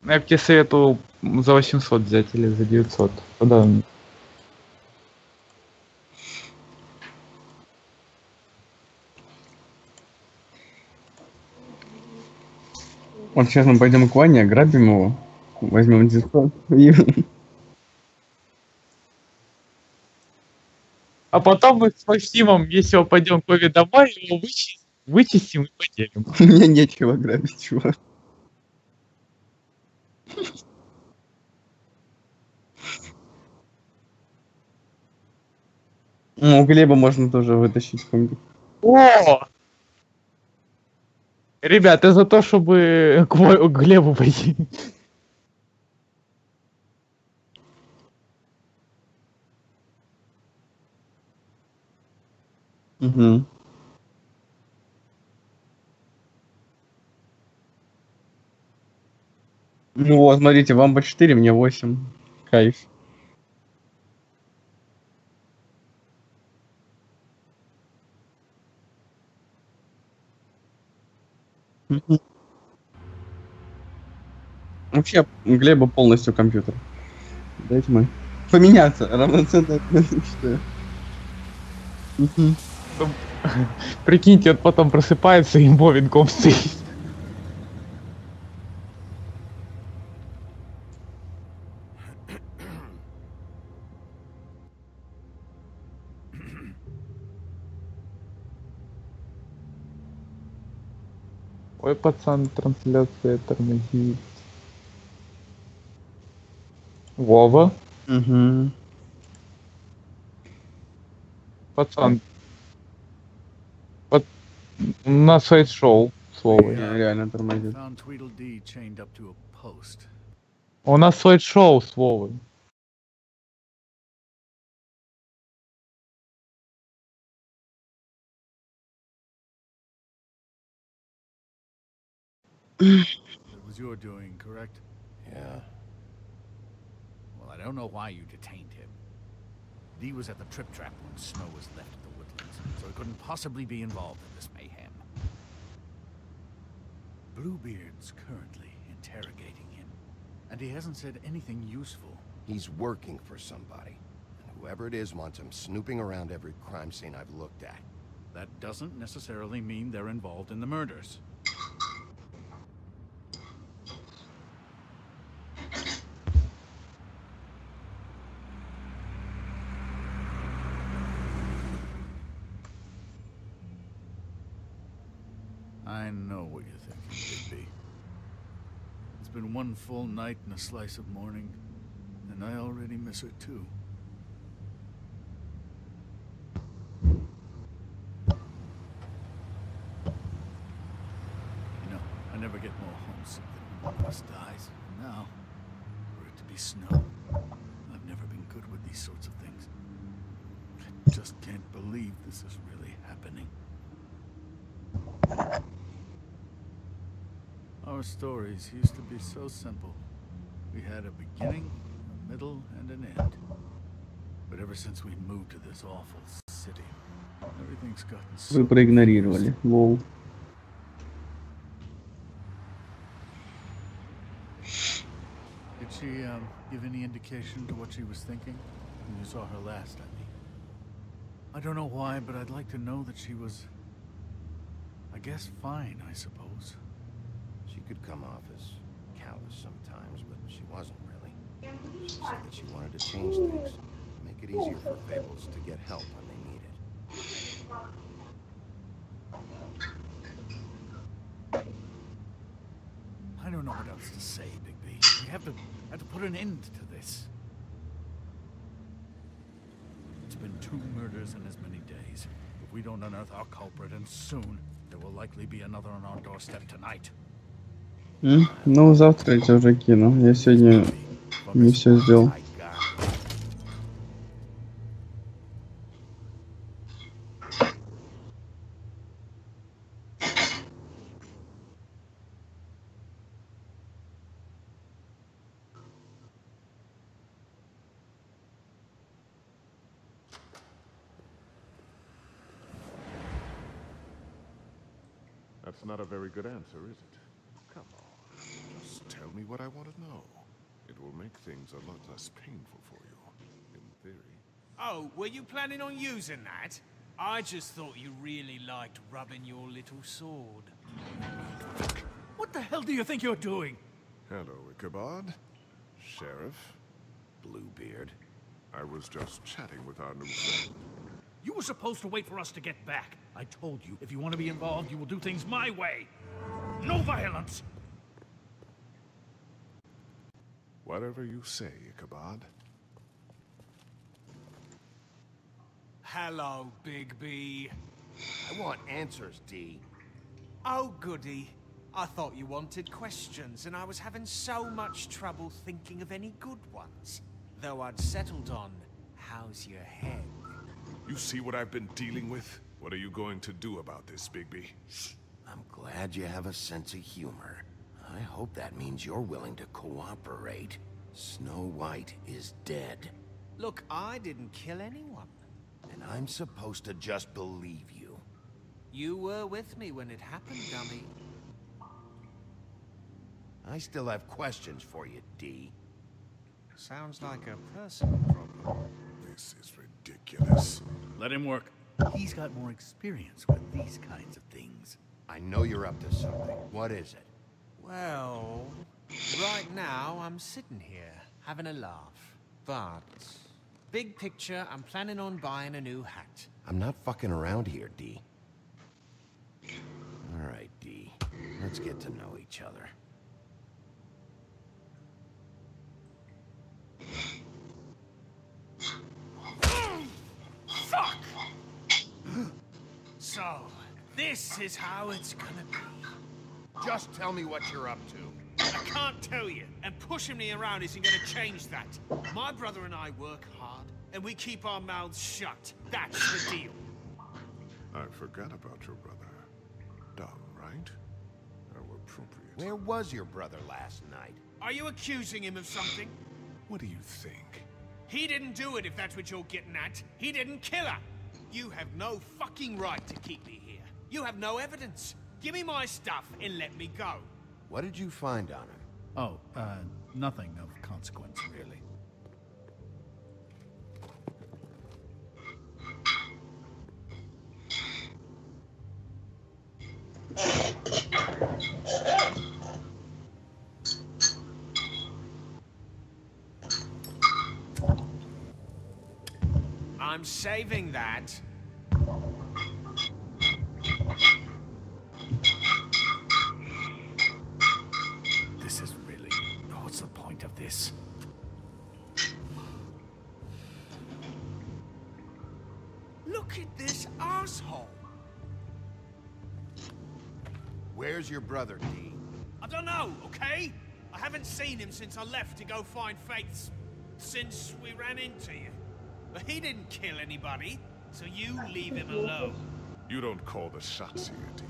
Я бы тебе советовал за 800 взять или за 900. Куда? Вот сейчас мы пойдем к Ване, ограбим его, возьмем 900 и... А потом мы с Максимом, если мы пойдем к Вове домой, его вычистим и поделим. У меня нечего грабить, чувак. Ну, у Глеба можно тоже вытащить комби. О! Ребят, я за то, чтобы к Глебу пойти. Угу. Ну вот, смотрите, вам по 4, мне 8. Кайф. Мгм. Вообще, у Глеба полностью компьютер. Дайте мы. Поменяться, равноценно считаю. Угу. Прикиньте, он потом просыпается и Вовенком стоит. Ой, пацан, трансляция тормозит. Вова? Угу. Пацан. У нас сайт-шоу с Вовой. Реально тормозит. У нас сайт-шоу с Вовой. It was your doing, correct? Yeah. Well, I don't know why you detained him. Dee was at the trip trap when Snow was left at the woodlands, so he couldn't possibly be involved in this mayhem. Bluebeard's currently interrogating him, and he hasn't said anything useful. He's working for somebody. And whoever it is wants him snooping around every crime scene I've looked at. That doesn't necessarily mean they're involved in the murders. I know what you're thinking, Bigby. It's been one full night and a slice of morning, and I already miss her too. You know, I never get more homesick than when one of us dies. And now, for it to be Snow, I've never been good with these sorts of things. I just can't believe this is really happening. Our stories used to be so simple. We had a beginning, a middle, and an end. But ever since we moved to this awful city, everything's gotten so... Вы проигнорировали. Лол. Did she give any indication to what she was thinking when you saw her last, I mean? I don't know why, but I'd like to know that she was, I guess, fine, I suppose. She could come off as callous sometimes, but she wasn't really. She said that she wanted to change things, make it easier for Fables to get help when they need it. I don't know what else to say, Bigby. We have to put an end to this. It's been 2 murders in as many days. If we don't unearth our culprit, and soon, there will likely be another on our doorstep tonight. Ну, завтра я тебя уже кину. Я сегодня не все сделал. That's not a very good answer, is it? Come on. Just tell me what I want to know. It will make things a lot less painful for you, in theory. Oh, were you planning on using that? I just thought you really liked rubbing your little sword. What the hell do you think you're doing? Hello, Ichabod. Sheriff. Bluebeard. I was just chatting with our new friend. You were supposed to wait for us to get back. I told you, if you want to be involved, you will do things my way. No violence. Whatever you say, Ichabod. Hello, Big B. I want answers, D. Oh, goody. I thought you wanted questions, and I was having so much trouble thinking of any good ones. Though I'd settled on, how's your head? You see what I've been dealing with? What are you going to do about this, Bigby? I'm glad you have a sense of humor. I hope that means you're willing to cooperate. Snow White is dead. Look, I didn't kill anyone. And I'm supposed to just believe you. You were with me when it happened, dummy. I still have questions for you, D. Sounds like a personal problem. This is ridiculous. Let him work. He's got more experience with these kinds of things. I know you're up to something. What is it? Well, right now I'm sitting here having a laugh. But big picture, I'm planning on buying a new hat. I'm not fucking around here, D. All right, D. Let's get to know each other. Fuck! So, this is how it's gonna be. Just tell me what you're up to. I can't tell you, and pushing me around isn't gonna change that. My brother and I work hard, and we keep our mouths shut. That's the deal. I forgot about your brother. Dumb, right? How appropriate. Where was your brother last night? Are you accusing him of something? What do you think? He didn't do it, if that's what you're getting at. He didn't kill her. You have no fucking right to keep me here. You have no evidence. Give me my stuff and let me go. What did you find on him? Oh, nothing of consequence, really. I'm saving that. This is really... What's the point of this? Look at this asshole. Where's your brother, D? I don't know, okay? I haven't seen him since I left to go find Faith's... since we ran into you. But he didn't kill anybody, so you leave him alone. You don't call the shots here, D.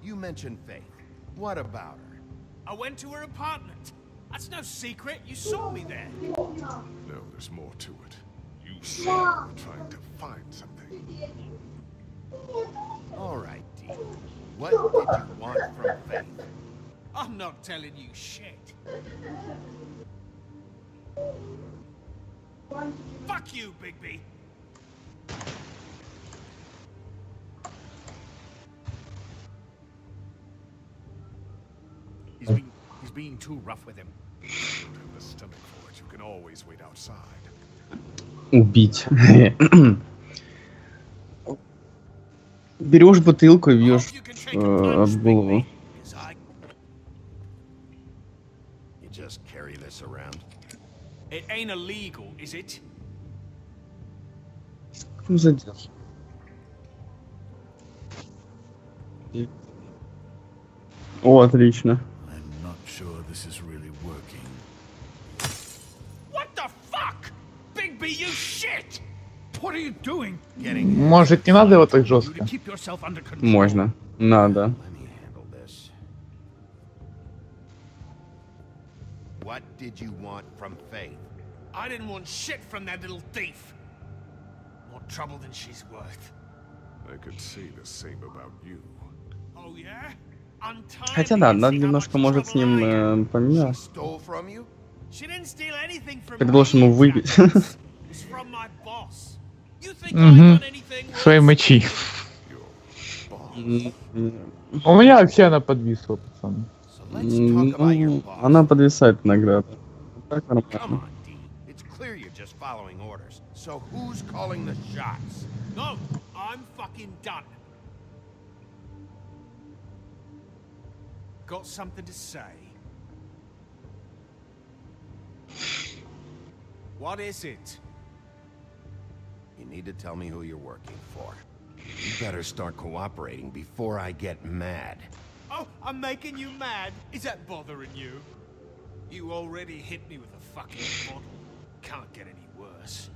You mentioned Faith. What about her? I went to her apartment. That's no secret. You saw me there. No, there's more to it. You said you were trying to find something. All right, D. What did you want from Faith? I'm not telling you shit. Fuck you, Bigby. He's being too rough with him. You don't have the stomach for it. You can always wait outside. Убить. Берешь бутылку и бьешь об голову. You just carry this around. It ain't illegal, is it? Что за дело? О, отлично. I'm not sure this is really working. What the fuck? Bigby, you shit! What are you doing? Getting Может, не надо его так You жестко? to keep yourself under control. Можно. Надо. Let me handle this. What did you want from Faith? I didn't want shit from that little thief. More trouble than she's worth. I could say the same about you. Oh, yeah? Хотя да, надо немножко может с ним помимо. Stole from you? She didn't steal anything from Предложишь me, ему выпить. It's from my boss. You think I've Угу. done anything Свои worse? мочи. У меня вообще она подвисла, пацаны. So let's talk about your Ну, boss. она подвисает иногда. Так Come нормально. on, D. It's clear you're just following orders. So who's calling the shots? No, I'm fucking done. Got something to say? What is it? You need to tell me who you're working for. You better start cooperating before I get mad. Oh, I'm making you mad? Is that bothering you? You already hit me with a fucking bottle. Can't get any worse.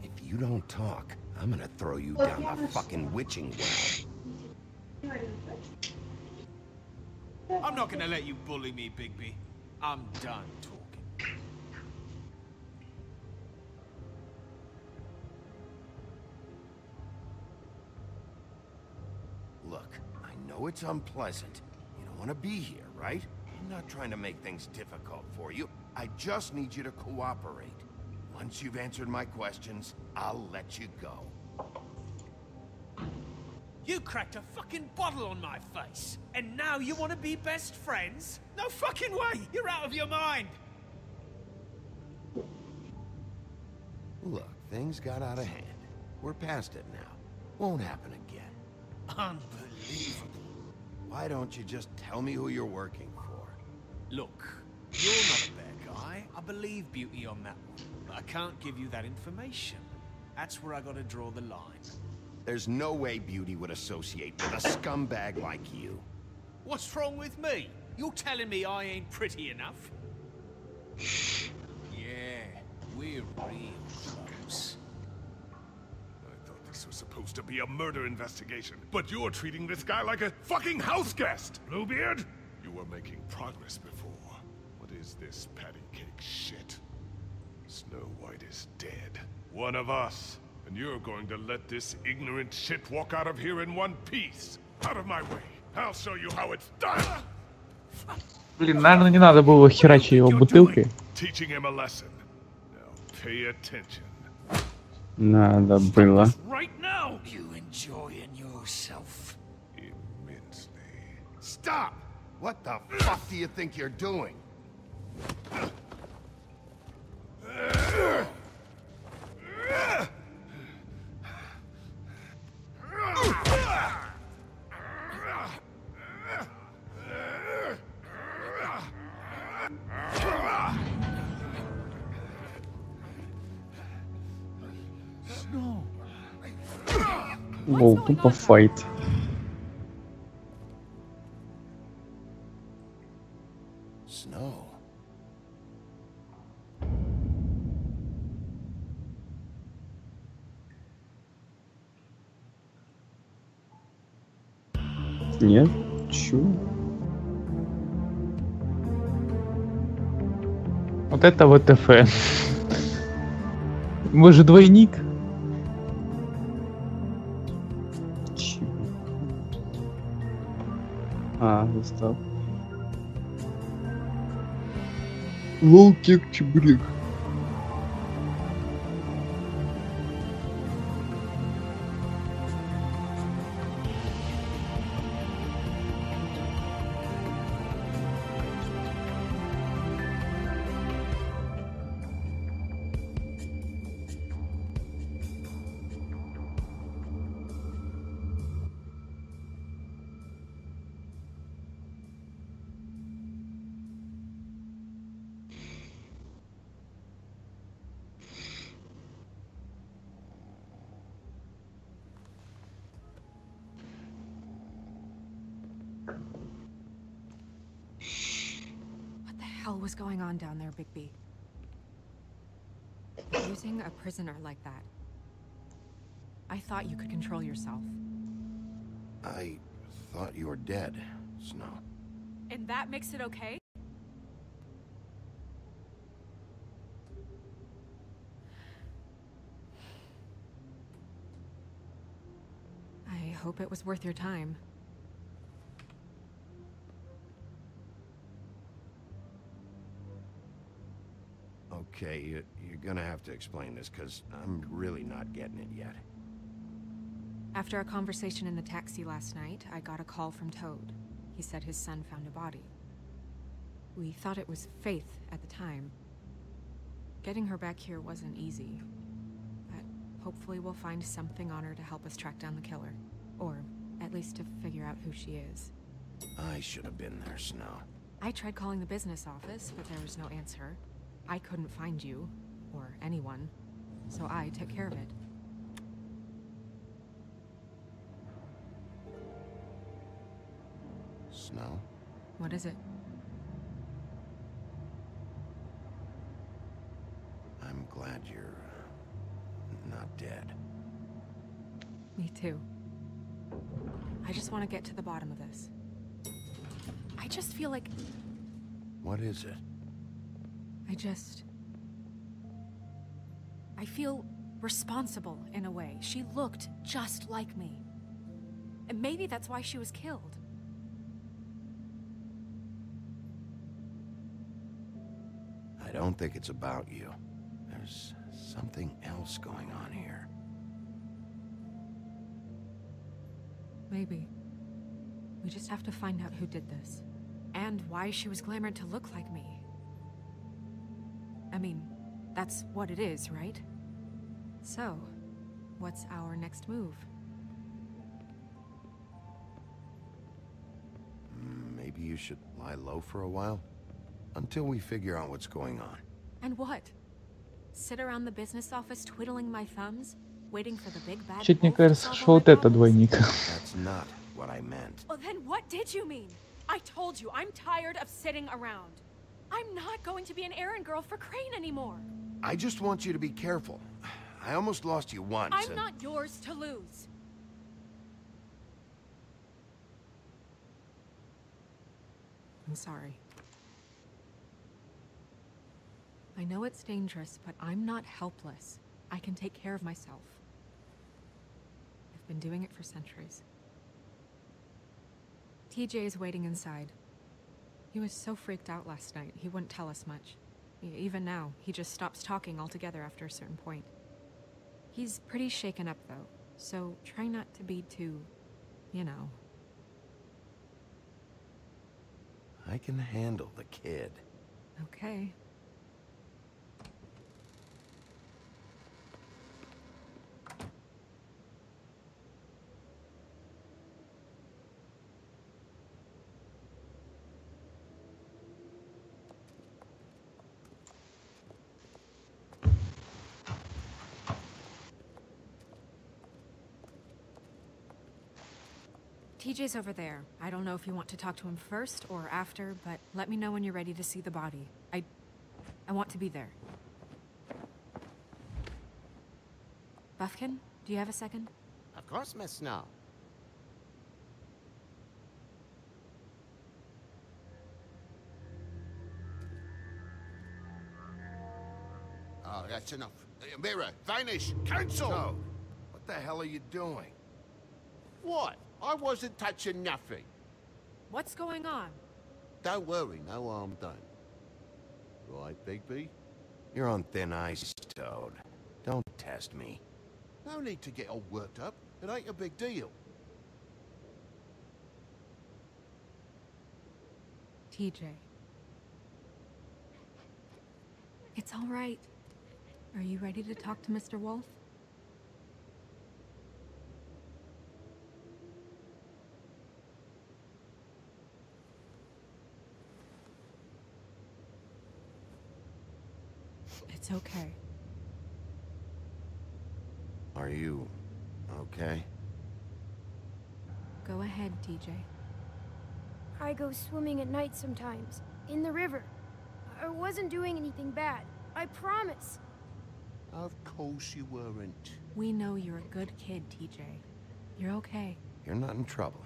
If you don't talk, I'm gonna throw you down the fucking witching well. I'm not gonna let you bully me, Bigby. I'm done talking. Look, I know it's unpleasant. You don't want to be here, right? I'm not trying to make things difficult for you. I just need you to cooperate. Once you've answered my questions, I'll let you go. You cracked a fucking bottle on my face, and now you want to be best friends? No fucking way! You're out of your mind! Look, things got out of hand. We're past it now. Won't happen again. Unbelievable. Why don't you just tell me who you're working for? Look, you're not a bad guy. I believe Beauty on that one. But I can't give you that information. That's where I gotta draw the line. There's no way Beauty would associate with a scumbag like you. What's wrong with me? You're telling me I ain't pretty enough? Yeah, we're real close. I thought this was supposed to be a murder investigation, but you're treating this guy like a fucking house guest, Bluebeard! You were making progress before. What is this patty cake shit? Snow White is dead. One of us. And you're going to let this ignorant shit walk out of here in one piece. Out of my way. I'll show you how it's done. Блин, наверное, не надо было херачить его бутылкой. Teaching him a lesson. Now pay attention. Надо было. Right now! You enjoying yourself? Immensely. Stop! What the fuck do you think you're doing? Воу, тупо файт. Snow. Нет? Чё? Вот это ВТФ. Вы же двойник. Чё? А, застал. Лол, кек, чебурек. What the hell was going on down there, Bigby? Using a prisoner like that. I thought you could control yourself. I thought you were dead, Snow. And that makes it okay? I hope it was worth your time. Okay, you're gonna have to explain this, because I'm really not getting it yet. After our conversation in the taxi last night, I got a call from Toad. He said his son found a body. We thought it was Faith at the time. Getting her back here wasn't easy, but hopefully we'll find something on her to help us track down the killer. Or at least to figure out who she is. I should have been there, Snow. I tried calling the business office, but there was no answer. I couldn't find you, or anyone, so I took care of it. Snow? What is it? I'm glad you're not dead. Me too. I just want to get to the bottom of this. I just feel like... What is it? I feel responsible in a way. She looked just like me. And maybe that's why she was killed. I don't think it's about you. There's something else going on here. Maybe. We just have to find out who did this. And why she was glamored to look like me. I mean, that's what it is, right? So, what's our next move? Maybe you should lie low for a while? Until we figure out what's going on. And what? Sit around the business office twiddling my thumbs? Waiting for the big bad Чуть мне wolf to кажется, solve что all my вот это problems? двойник. That's not what I meant. Well, then what did you mean? I told you, I'm tired of sitting around. I'm not going to be an errand girl for Crane anymore. I just want you to be careful. I almost lost you once. I'm not yours to lose. I'm sorry. I know it's dangerous, but I'm not helpless. I can take care of myself. I've been doing it for centuries. TJ is waiting inside. He was so freaked out last night, he wouldn't tell us much. Even now, he just stops talking altogether after a certain point. He's pretty shaken up, though, so try not to be too, you know. I can handle the kid. Okay. TJ's over there. I don't know if you want to talk to him first or after, but let me know when you're ready to see the body. I want to be there. Buffkin, do you have a second? Of course, Miss Snow. Oh, that's enough. Mirror, vanish, cancel! No. What the hell are you doing? What? I wasn't touching nothing. What's going on? Don't worry, no harm done. Right, Bigby? You're on thin ice, Toad. Don't test me. No need to get all worked up. It ain't a big deal. TJ. It's all right. Are you ready to talk to Mr. Wolf? It's okay. Are you okay? Go ahead, TJ. I go swimming at night sometimes, in the river. I wasn't doing anything bad, I promise. Of course you weren't. We know you're a good kid, TJ. You're okay. You're not in trouble.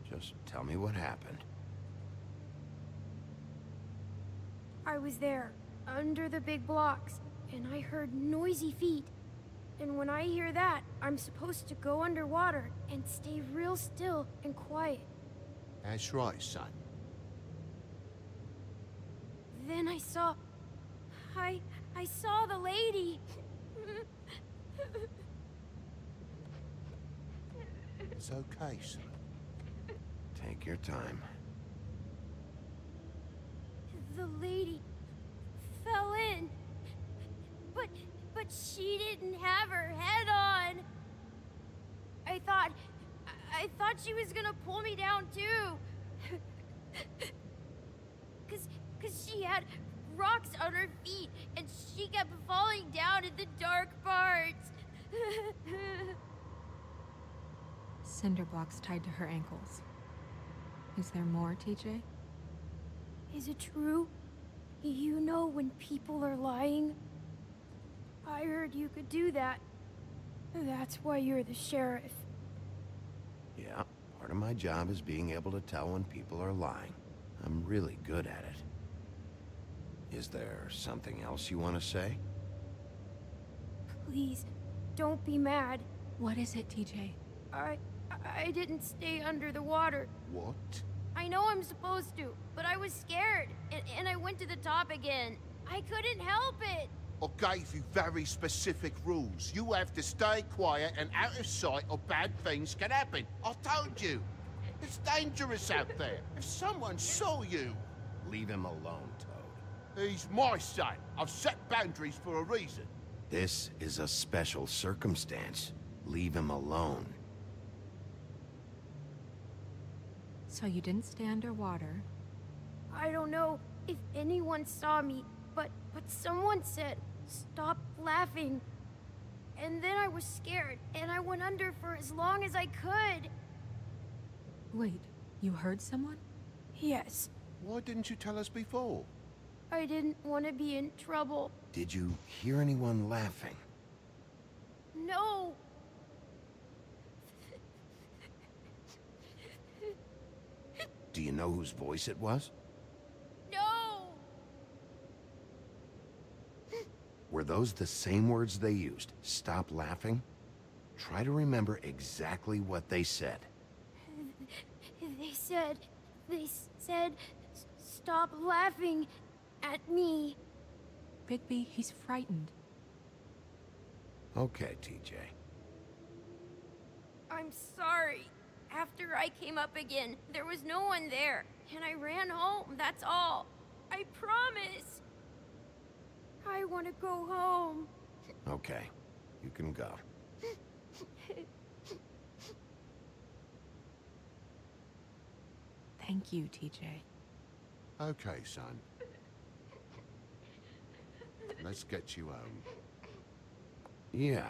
Just tell me what happened. I was there, under the big blocks, and I heard noisy feet. And when I hear that, I'm supposed to go underwater and stay real still and quiet. That's right, son. Then I saw the lady. It's okay, son. Take your time. The lady fell in. But she didn't have her head on. I thought she was gonna pull me down too. Cause she had rocks on her feet and she kept falling down in the dark parts. Cinder blocks tied to her ankles. Is there more, TJ? Is it true? You know when people are lying? I heard you could do that. That's why you're the sheriff. Yeah, part of my job is being able to tell when people are lying. I'm really good at it. Is there something else you want to say? Please, don't be mad. What is it, TJ? I didn't stay under the water. What? I know I'm supposed to, but I was scared, and I went to the top again. I couldn't help it. I gave you very specific rules. You have to stay quiet and out of sight or bad things can happen. I told you. It's dangerous out there. If someone saw you... Leave him alone, Toad. He's my son. I've set boundaries for a reason. This is a special circumstance. Leave him alone. So you didn't stay underwater. I don't know if anyone saw me, but someone said, "Stop laughing." And then I was scared, and I went under for as long as I could. Wait, you heard someone? Yes. Why didn't you tell us before? I didn't want to be in trouble. Did you hear anyone laughing? No. Do you know whose voice it was? No. Were those the same words they used? Stop laughing? Try to remember exactly what they said. They said, "Stop laughing at me." Bigby, he's frightened. Okay, TJ. I'm sorry. After I came up again, there was no one there, and I ran home, that's all. I promise. I want to go home. Okay, you can go. Thank you, TJ. Okay, son. Let's get you home. Yeah,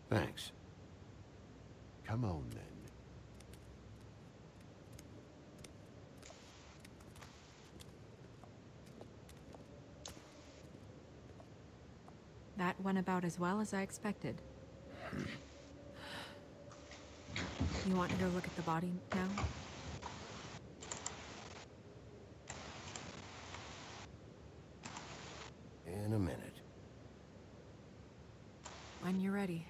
thanks. Come on, then. That went about as well as I expected. You want to go look at the body now? In a minute. When you're ready.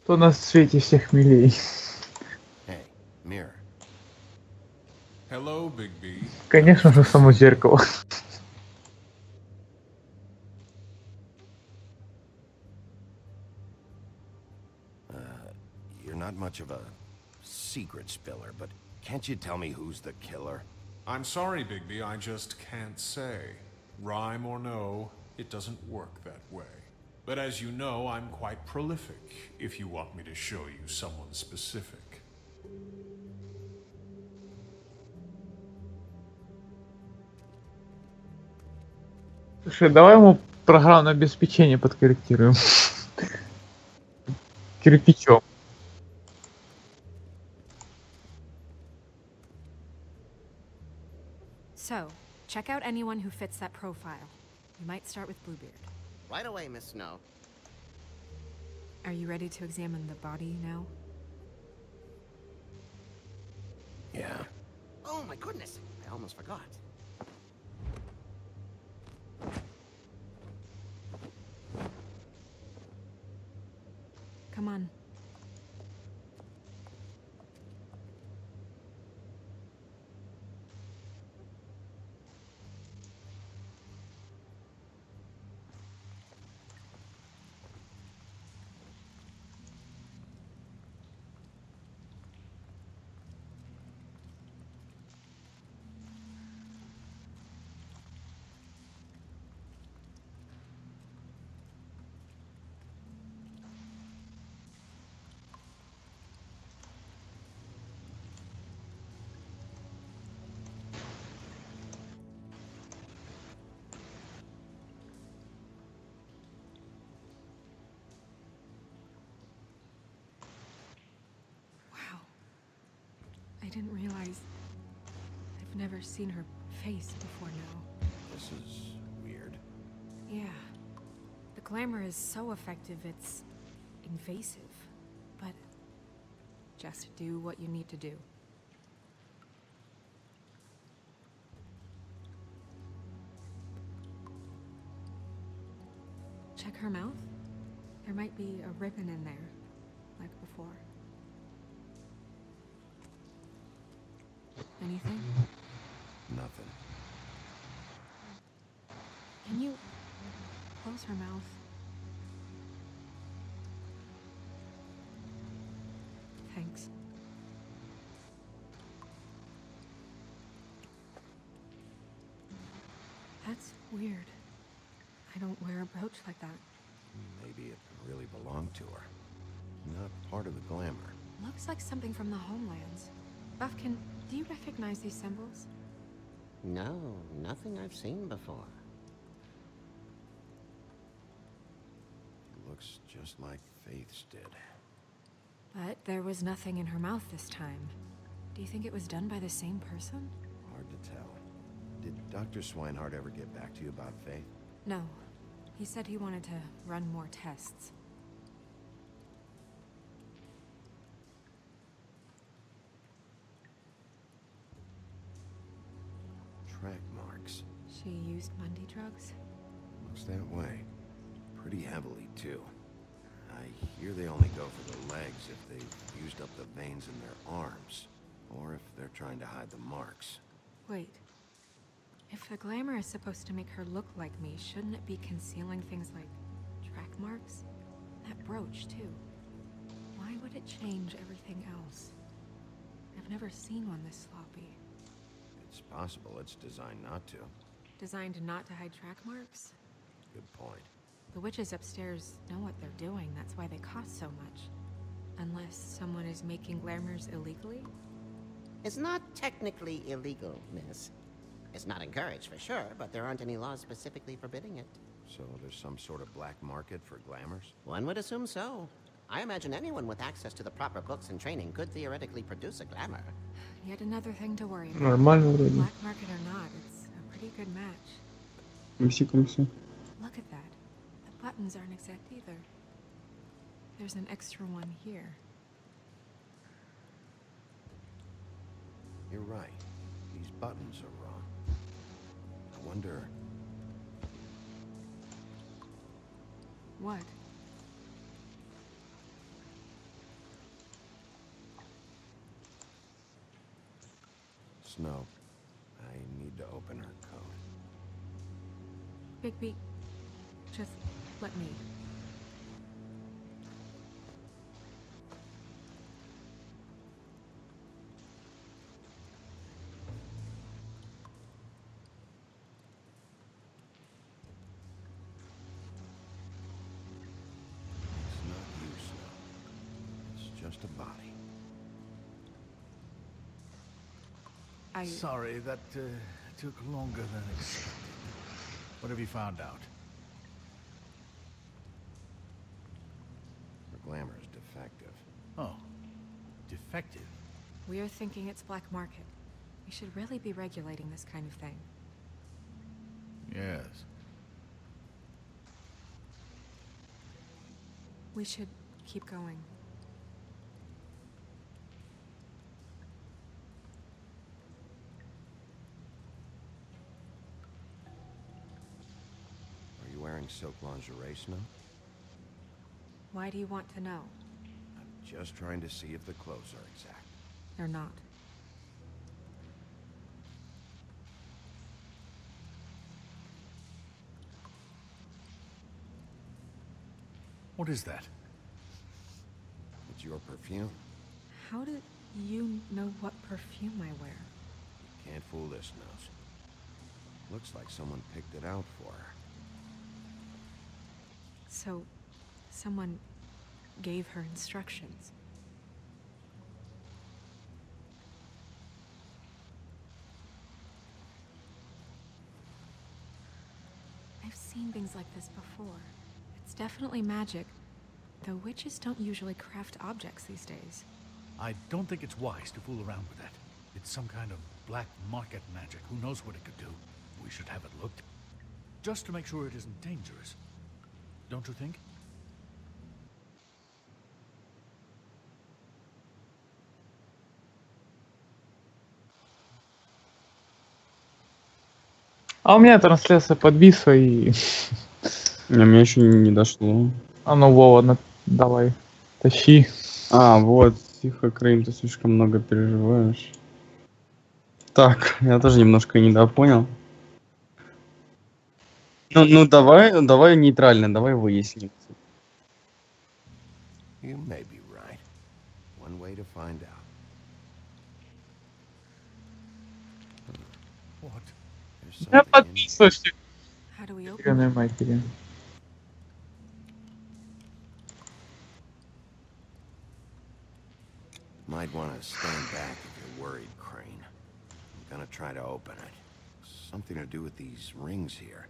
Кто на свете всех милей? Hey, mirror. Hello, Big B. Конечно же, само зеркало. You're not much of a secret spiller, but can't you tell me who's the killer? I'm sorry, Big B, I just can't say. Rhyme or no, it doesn't work that way. But as you know, I'm quite prolific, if you want me to show you someone specific. Слушай, давай ему программное обеспечение подкорректируем. Кирпичом. So, check out anyone who fits that profile. You might start with Bluebeard. Right away, Miss Snow. Are you ready to examine the body now? Yeah. Oh my goodness, I almost forgot. Come on. I didn't realize... I've never seen her face before now. This is weird. Yeah. The glamour is so effective, it's invasive. But just do what you need to do. Check her mouth. There might be a ribbon in there, like before. Anything? Nothing. Can you close her mouth? Thanks. That's weird. I don't wear a brooch like that. Maybe it really belonged to her. Not part of the glamour. Looks like something from the homelands. Buffkin, do you recognize these symbols? No, nothing I've seen before. Looks just like Faith's did. But there was nothing in her mouth this time. Do you think it was done by the same person? Hard to tell. Did Dr. Swinehart ever get back to you about Faith? No. He said he wanted to run more tests. Track marks. She used Mundy drugs? Looks that way. Pretty heavily, too. I hear they only go for the legs if they've used up the veins in their arms, or if they're trying to hide the marks. Wait. If the glamour is supposed to make her look like me, shouldn't it be concealing things like track marks? That brooch, too. Why would it change everything else? I've never seen one this sloppy. It's possible it's designed not to. Designed not to hide track marks? Good point. The witches upstairs know what they're doing, that's why they cost so much. Unless someone is making glamours illegally? It's not technically illegal, miss. It's not encouraged for sure, but there aren't any laws specifically forbidding it. So there's some sort of black market for glamours? One would assume so. I imagine anyone with access to the proper books and training could theoretically produce a glamour. Yet another thing to worry about. Нормально вроде. Black market or not, it's a pretty good match. Комиссия. Look at that. The buttons aren't exact either. There's an extra one here. You're right. These buttons are wrong. I wonder... What? Snow, I need to open her code. Bigby, just let me. It's not you, Snow. It's just a body. Sorry, that took longer than expected. What have you found out? Her glamour is defective. Oh, defective? We're thinking it's black market. We should really be regulating this kind of thing. Yes. We should Keep going. Are you wearing silk lingerie, Snow? Why do you want to know? I'm just trying to see if the clothes are exact. They're not. What is that? It's your perfume. How did you know what perfume I wear? You can't fool this nose. Looks like someone picked it out for her. So, someone gave her instructions. I've seen things like this before. It's definitely magic, though witches don't usually craft objects these days. I don't think it's wise to fool around with that. It's some kind of black market magic. Who knows what it could do? We should have it looked. Just to make sure it isn't dangerous. Don't you think? А у меня трансляция подвисла и... А меня еще не дошло. А ну, Вова, давай, тащи. А, вот, тихо, Крейн, ты слишком много переживаешь. Так, я тоже немножко недопонял. Ну давай нейтрально, давай выясним. You may be right. One way to find out. What? There's Я something in подвисла, что How do we open Ебаной it? матери. Might want to stand back if you're worried, Crane. I'm gonna try to open it. Something to do with these rings here.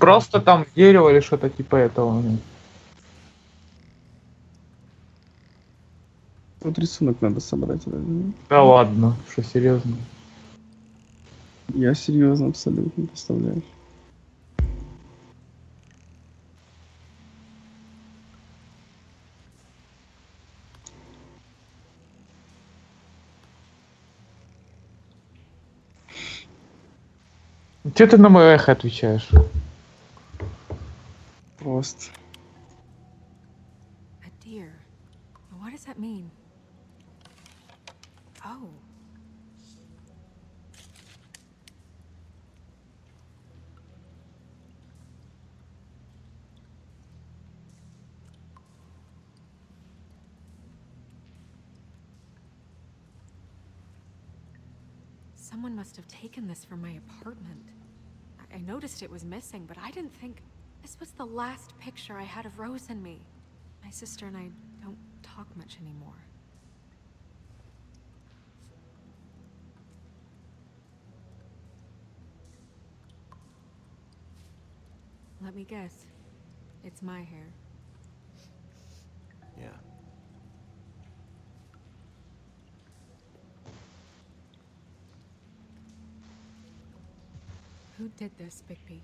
Просто там дерево или что-то типа этого. Вот рисунок надо собрать. Разве? Да ладно, что серьезно. Я серьезно абсолютно, представляешь? Че ты на мой эхо отвечаешь? Просто. A deer. What does that mean? Oh. Someone must have taken this from my apartment. I noticed it was missing, but I didn't think this was the last picture I had of Rose and me. My sister and I don't talk much anymore. Let me guess. It's my hair. Yeah. Who did this, Bigby?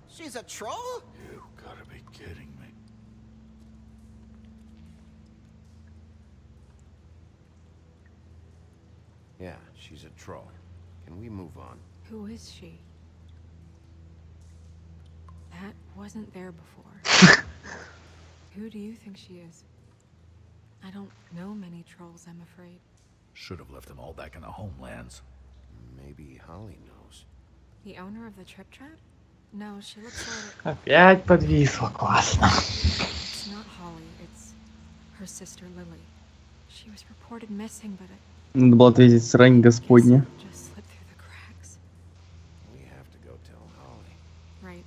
She's a troll? You gotta be kidding me. Yeah, she's a troll. Can we move on? Who is she? That wasn't there before. Who do you think she is? I don't know many trolls, I'm afraid. Should have left them all back in the homelands. Maybe Holly knows. The owner of the Trip Trap? No, she looks sort of... Опять подвисло, классно. It's not Holly, it's her sister Lily. She was reported missing, but Надо было ответить срань господня. just slipped through the cracks. We have to go tell Holly. Right.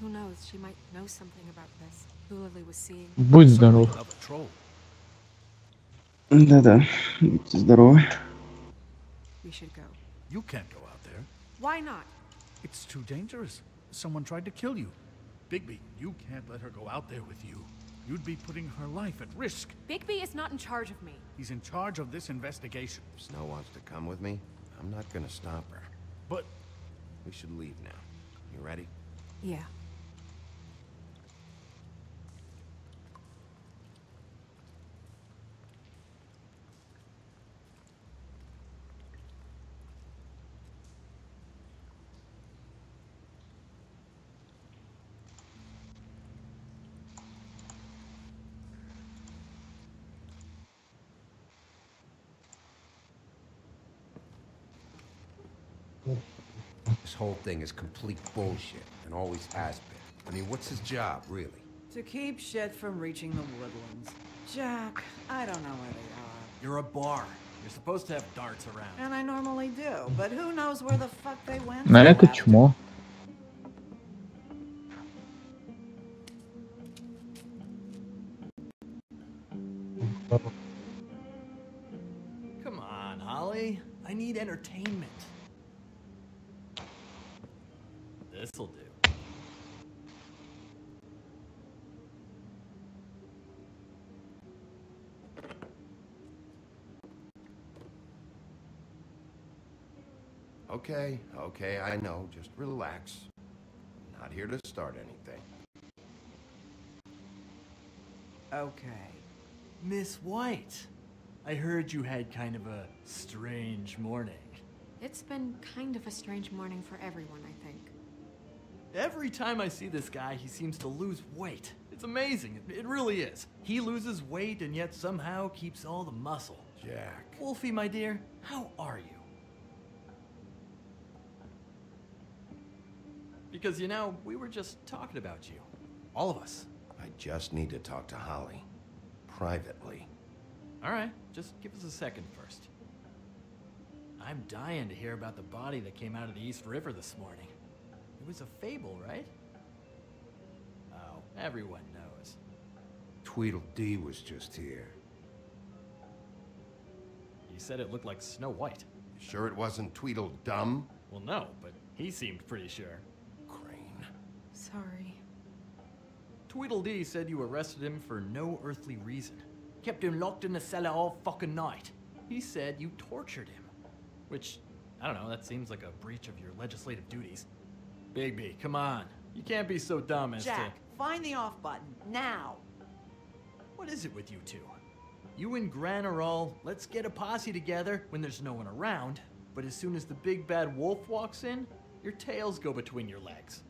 Who knows, she might know something about this. Who Lily was seeing. Будь здоров. Another troll. Да-да, будьте здоровы. We should go. You can't go out there. Why not? It's too dangerous. Someone tried to kill you. Bigby, you can't let her go out there with you. You'd be putting her life at risk. Bigby is not in charge of me. He's in charge of this investigation. If Snow wants to come with me, I'm not gonna stop her. But We should leave now. You ready? Yeah. This whole thing is complete bullshit, and always has been. I mean, what's his job, really? To keep shit from reaching the woodlands. Jack, I don't know where they are. You're a bar. You're supposed to have darts around. And I normally do, but who knows where the fuck they went? На это чмо. Come on, Holly. I need entertainment. This'll do. Okay, I know. Just relax. Not here to start anything. Okay. Miss White, I heard you had kind of a strange morning. It's been kind of a strange morning for everyone, I think. Every time I see this guy, he seems to lose weight. It's amazing. It really is. He loses weight and yet somehow keeps all the muscle. Jack. Wolfie, my dear, how are you? Because, you know, we were just talking about you. All of us. I just need to talk to Holly. Privately. All right, just give us a second first. I'm dying to hear about the body that came out of the East River this morning. It was a fable, right? Oh, everyone knows. Tweedledee was just here. You said it looked like Snow White. You sure it wasn't Tweedledum? Well, no, but he seemed pretty sure. Crane. Sorry. Tweedledee said you arrested him for no earthly reason. Kept him locked in the cellar all fucking night. He said you tortured him. Which, I don't know, that seems like a breach of your legislative duties. Bigby, come on. You can't be so dumb as Jack, to... find the off button, now. What is it with you two? You and Gran are all, let's get a posse together when there's no one around. But as soon as the big bad wolf walks in, your tails go between your legs.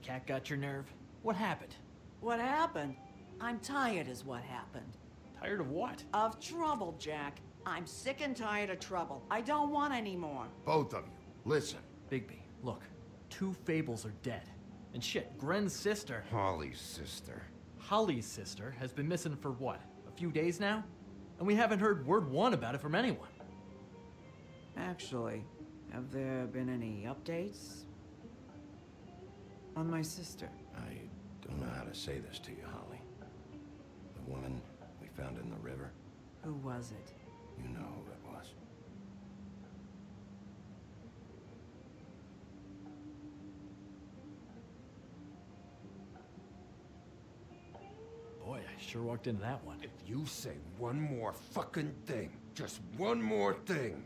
Cat got your nerve? What happened? What happened? I'm tired is what happened. Tired of what? Of trouble, Jack. I'm sick and tired of trouble. I don't want any more. Both of you, listen. Bigby, look. 2 fables are dead. And shit, Gren's sister... Holly's sister. Holly's sister has been missing for what? A few days now? And we haven't heard word one about it from anyone. Actually, have there been any updates? On my sister? I don't know how to say this to you, Holly. The woman we found in the river. Who was it? You know who it was. Boy, I sure walked into that one. If you say one more fucking thing, just one more thing.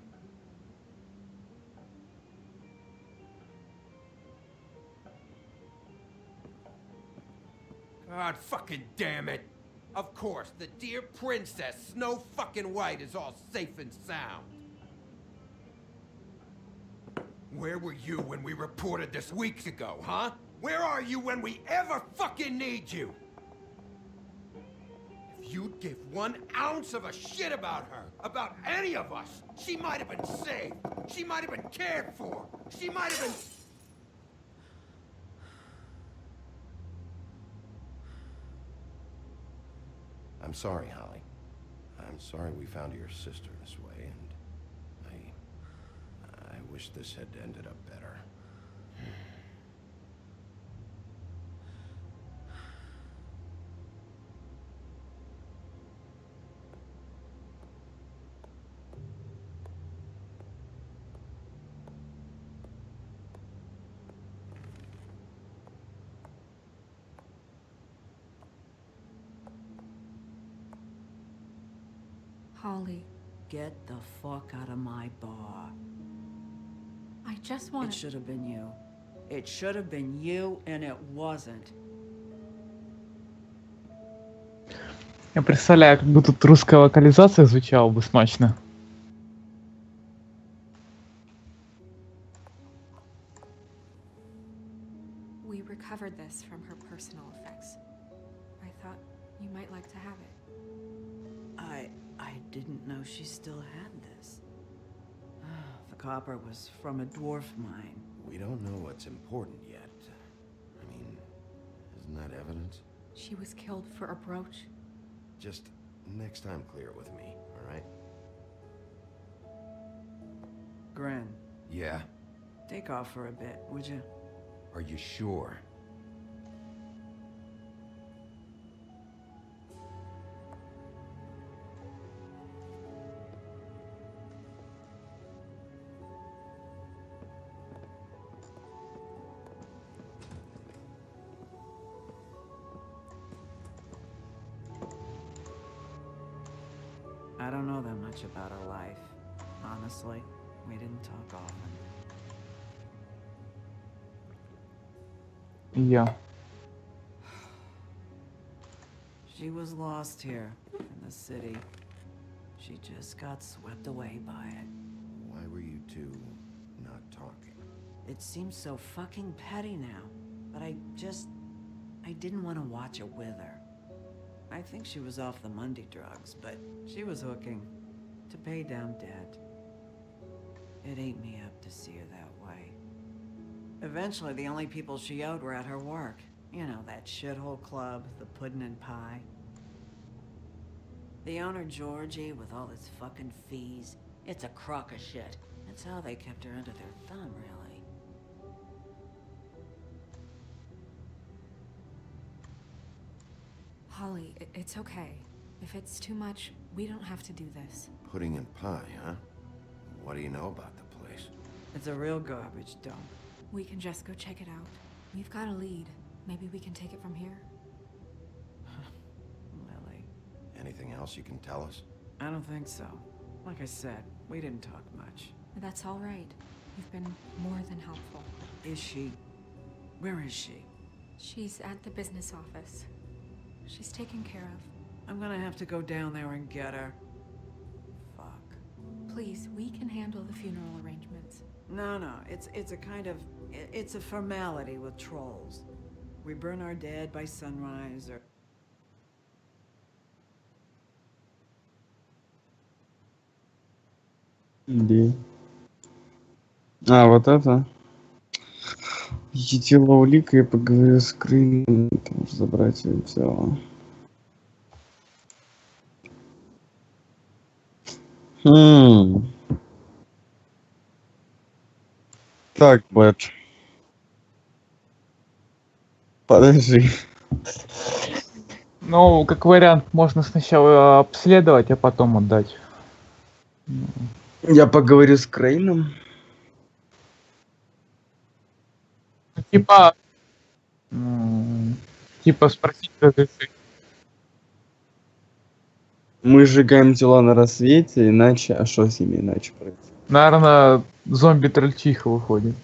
God fucking damn it. Of course, the dear princess, Snow fucking White, is all safe and sound. Where were you when we reported this weeks ago, huh? Where are you when we ever fucking need you? If you'd give 1 ounce of a shit about her, about any of us, she might have been saved. She might have been cared for. She might have been... I'm sorry, Holly. I'm sorry we found your sister this way, and I wish this had ended up better. Holly, Get the fuck out of my bar. I just It want should have been you. It should have been you, and it wasn't. Я представляю, как бы тут русская локализация звучала бы смачно. We recovered this from her personal effects. I thought you might like to have it. I didn't know she still had this. The copper was from a dwarf mine. We don't know what's important yet. I mean, isn't that evidence? She was killed for a brooch. Just next time clear it with me, alright? Gren, Yeah? take off for a bit, would you? Are you sure? I don't know that much about her life. Honestly, we didn't talk often. Я. She was lost here, in the city. She just got swept away by it. Why were you two not talking? It seems so fucking petty now, but I didn't want to watch it with her. I think she was off the Monday drugs, but she was hooking to pay down debt. It ate me up to see her that way. Eventually, the only people she owed were at her work. You know, that shithole club, the Puddin' and Pie. The owner, Georgie, with all his fucking fees, it's a crock of shit. That's how they kept her under their thumb, really. Holly, it's okay. If it's too much, we don't have to do this. Pudding and pie, huh? What do you know about the place? It's a real garbage dump. We can just go check it out. We've got a lead. Maybe we can take it from here. Lily. Anything else you can tell us? I don't think so. Like I said, we didn't talk much. That's all right. You've been more than helpful. Is she? Where is she? She's at the business office. She's taken care of. I'm gonna have to go down there and get her. Fuck. Please, we can handle the funeral arrangements. No, it's a kind of... It's a formality with trolls. We burn our dead by sunrise, or... Где? А, вот это. Ячетила улика и поговорю с Крым. Там забрать ее тело. Так, Бэт. Подожди. Ну, как вариант, можно сначала обследовать, а потом отдать. Я поговорю с Крейном. Типа спросить разрешение. Мы сжигаем тела на рассвете, иначе... А что с ними иначе произойдет? Наверное, зомби-трольчиха выходит.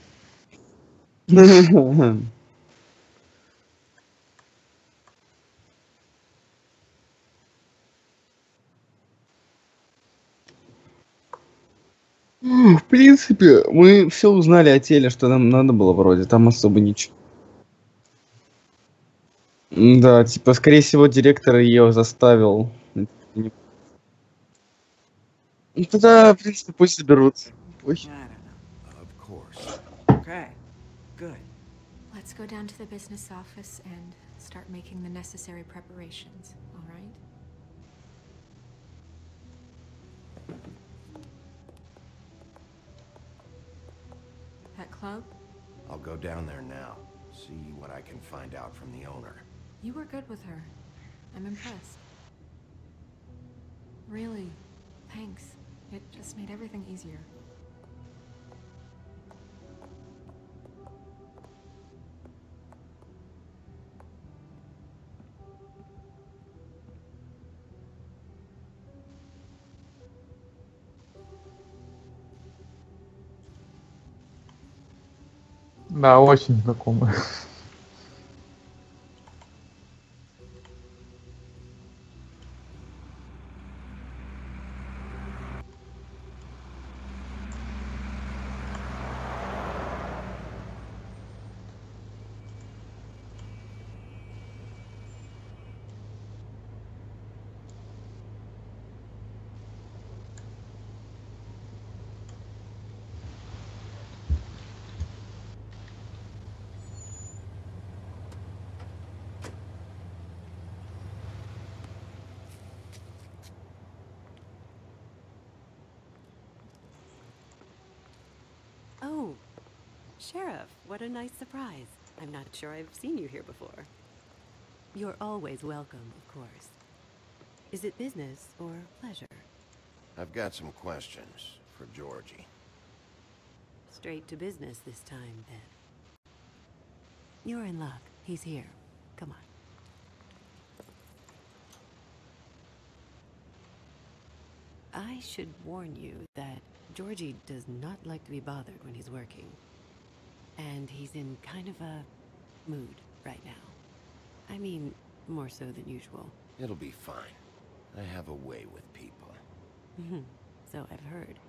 В принципе, мы все узнали о теле, что нам надо было вроде. Там особо ничего. Да, типа, скорее всего, директор ее заставил. Ну, тогда, в принципе, пусть соберутся. Пусть. Of course. Okay, good. Let's go down to the business office and start making the necessary preparations, all right? That club? I'll go down there now. See what I can find out from the owner. You were good with her. I'm impressed. Really, thanks. It just made everything easier. Да, очень знакомый. Oh, Sheriff, what a nice surprise. I'm not sure I've seen you here before. You're always welcome, of course. Is it business or pleasure? I've got some questions for Georgie. Straight to business this time, then. You're in luck. He's here. Come on. I should warn you that Georgie does not like to be bothered when he's working. And he's in kind of a mood right now. I mean, more so than usual. It'll be fine. I have a way with people. So I've heard.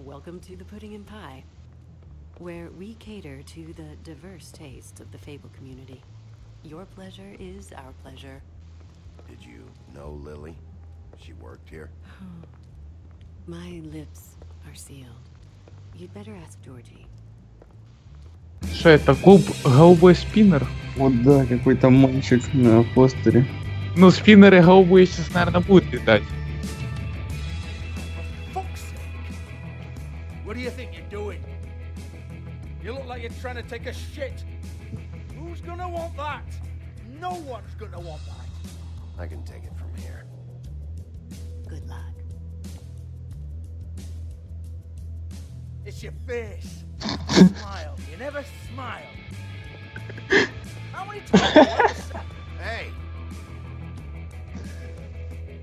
Welcome to the Pudding and Pie, where we cater to the diverse tastes of the Fable community. Your pleasure is our pleasure. Did you know Lily? She worked here? My lips are sealed. You'd better ask Georgie. Что это, клуб «Голубой спиннер»? Вот да, какой-то мальчик на постере. Ну, спиннеры голубые сейчас, наверное, будут летать. What do you think you're doing? You look like you're trying to take a shit. Who's gonna want that? No one's gonna want that. I can take it from here. Good luck. It's your face. Smile. You never smile. How many times do I have to say? Hey!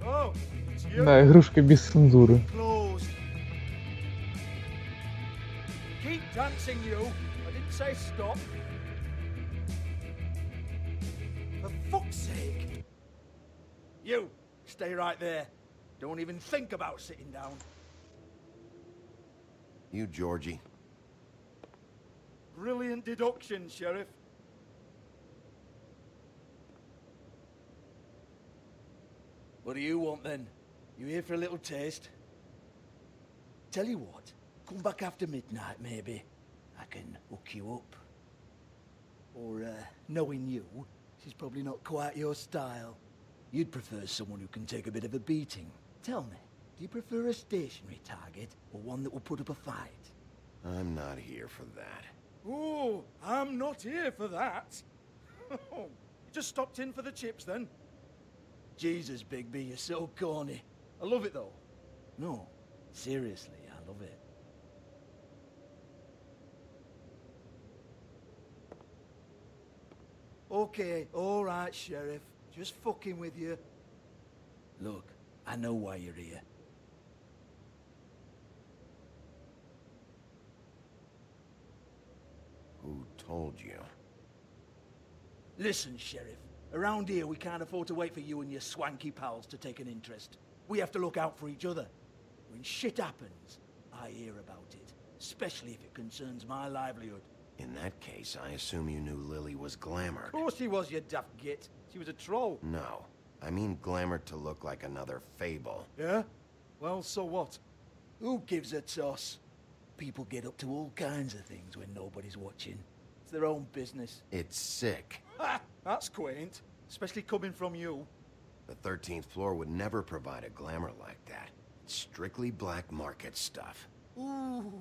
Oh, it's you. Да, игрушка без цензуры. Closed. Keep dancing, you. I didn't say stop. For fuck's sake. You, stay right there. Don't even think about sitting down. You, Georgie. Brilliant deduction, Sheriff. What do you want then? You here for a little taste? Tell you what, come back after midnight maybe. I can hook you up. Or, knowing you, she's probably not quite your style. You'd prefer someone who can take a bit of a beating. Tell me, do you prefer a stationary target or one that will put up a fight? I'm not here for that. Oh, I'm not here for that. You just stopped in for the chips then? Jesus, Bigby, you're so corny. I love it though. No, seriously, I love it. Okay, alright, Sheriff. Just fucking with you. Look, I know why you're here. Who told you? Listen, Sheriff. Around here, we can't afford to wait for you and your swanky pals to take an interest. We have to look out for each other. When shit happens, I hear about it. Especially if it concerns my livelihood. In that case, I assume you knew Lily was glamored. Of course she was, you daft git. She was a troll. No. I mean glamored to look like another Fable. Yeah? Well, so what? Who gives a toss? People get up to all kinds of things when nobody's watching. It's their own business. It's sick. Ha! That's quaint. Especially coming from you. The 13th floor would never provide a glamour like that. It's strictly black market stuff. Ooh,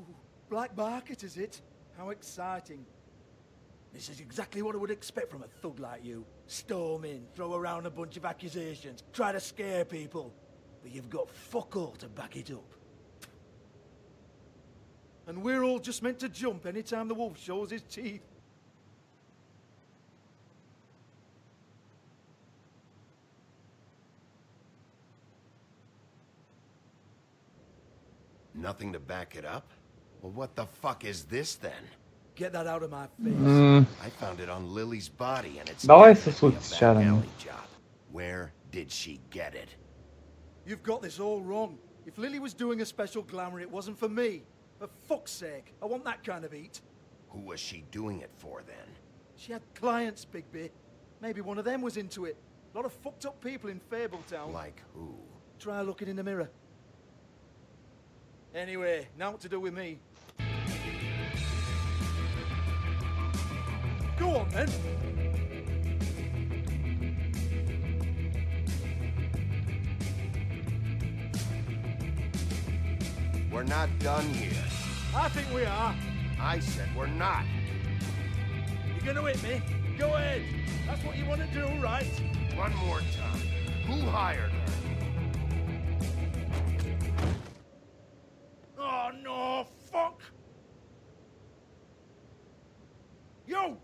black market is it? How exciting. This is exactly what I would expect from a thug like you. Storm in, throw around a bunch of accusations, try to scare people. But you've got fuck all to back it up. And we're all just meant to jump anytime the wolf shows his teeth. Nothing to back it up? Well, what the fuck is this then? Get that out of my face. I found it on Lily's body and it's Давай definitely сосуд с a back чадами. alley job. Where did she get it? You've got this all wrong. If Lily was doing a special glamour, it wasn't for me. For fuck's sake, I want that kind of eat. Who was she doing it for then? She had clients, Bigby. Maybe one of them was into it. A lot of fucked up people in Fabletown. Like who? Try looking in the mirror. Anyway, now what to do with me? Go on then. We're not done here. I think we are. I said we're not. You're gonna hit me? Go ahead. That's what you want to do, right? One more time. Who hired her? Oh no, fuck! You!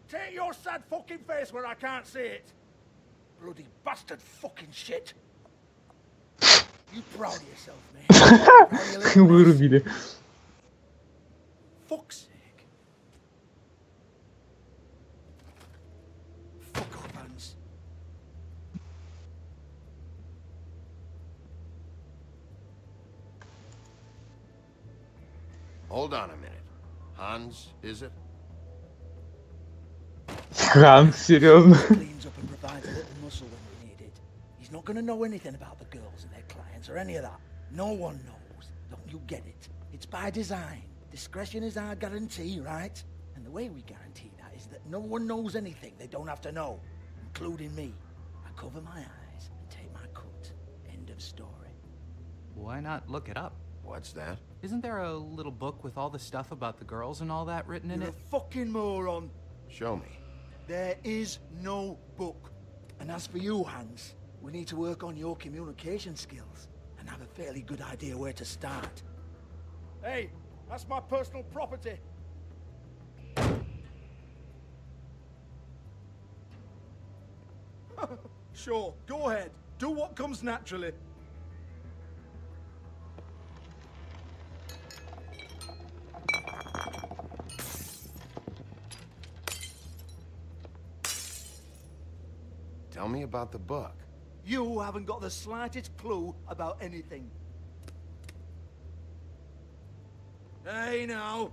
Take your sad fucking face where I can't see it! Bloody bastard fucking shit! You proud of yourself, man? Proud of your little mess? Вырубили. Fuck's sake. Fuck off, Hans. Hold on a minute. Hans, is it? Ханс, серьезно. Cleans up and provides a little muscle when we need it. He's not gonna know anything about the girls and their clients or any of that. No one knows. Don't you get it? It's by design. Discretion is our guarantee, right? And the way we guarantee that is that no one knows anything they don't have to know, including me. I cover my eyes and take my cut. End of story. Why not look it up? What's that? Isn't there a little book with all the stuff about the girls and all that written in You're it? a fucking moron. Show me. There is no book. And as for you, Hans, we need to work on your communication skills and have a fairly good idea where to start. Hey, that's my personal property. Sure, go ahead. Do what comes naturally. Tell me about the book. You haven't got the slightest clue about anything. Hey, now.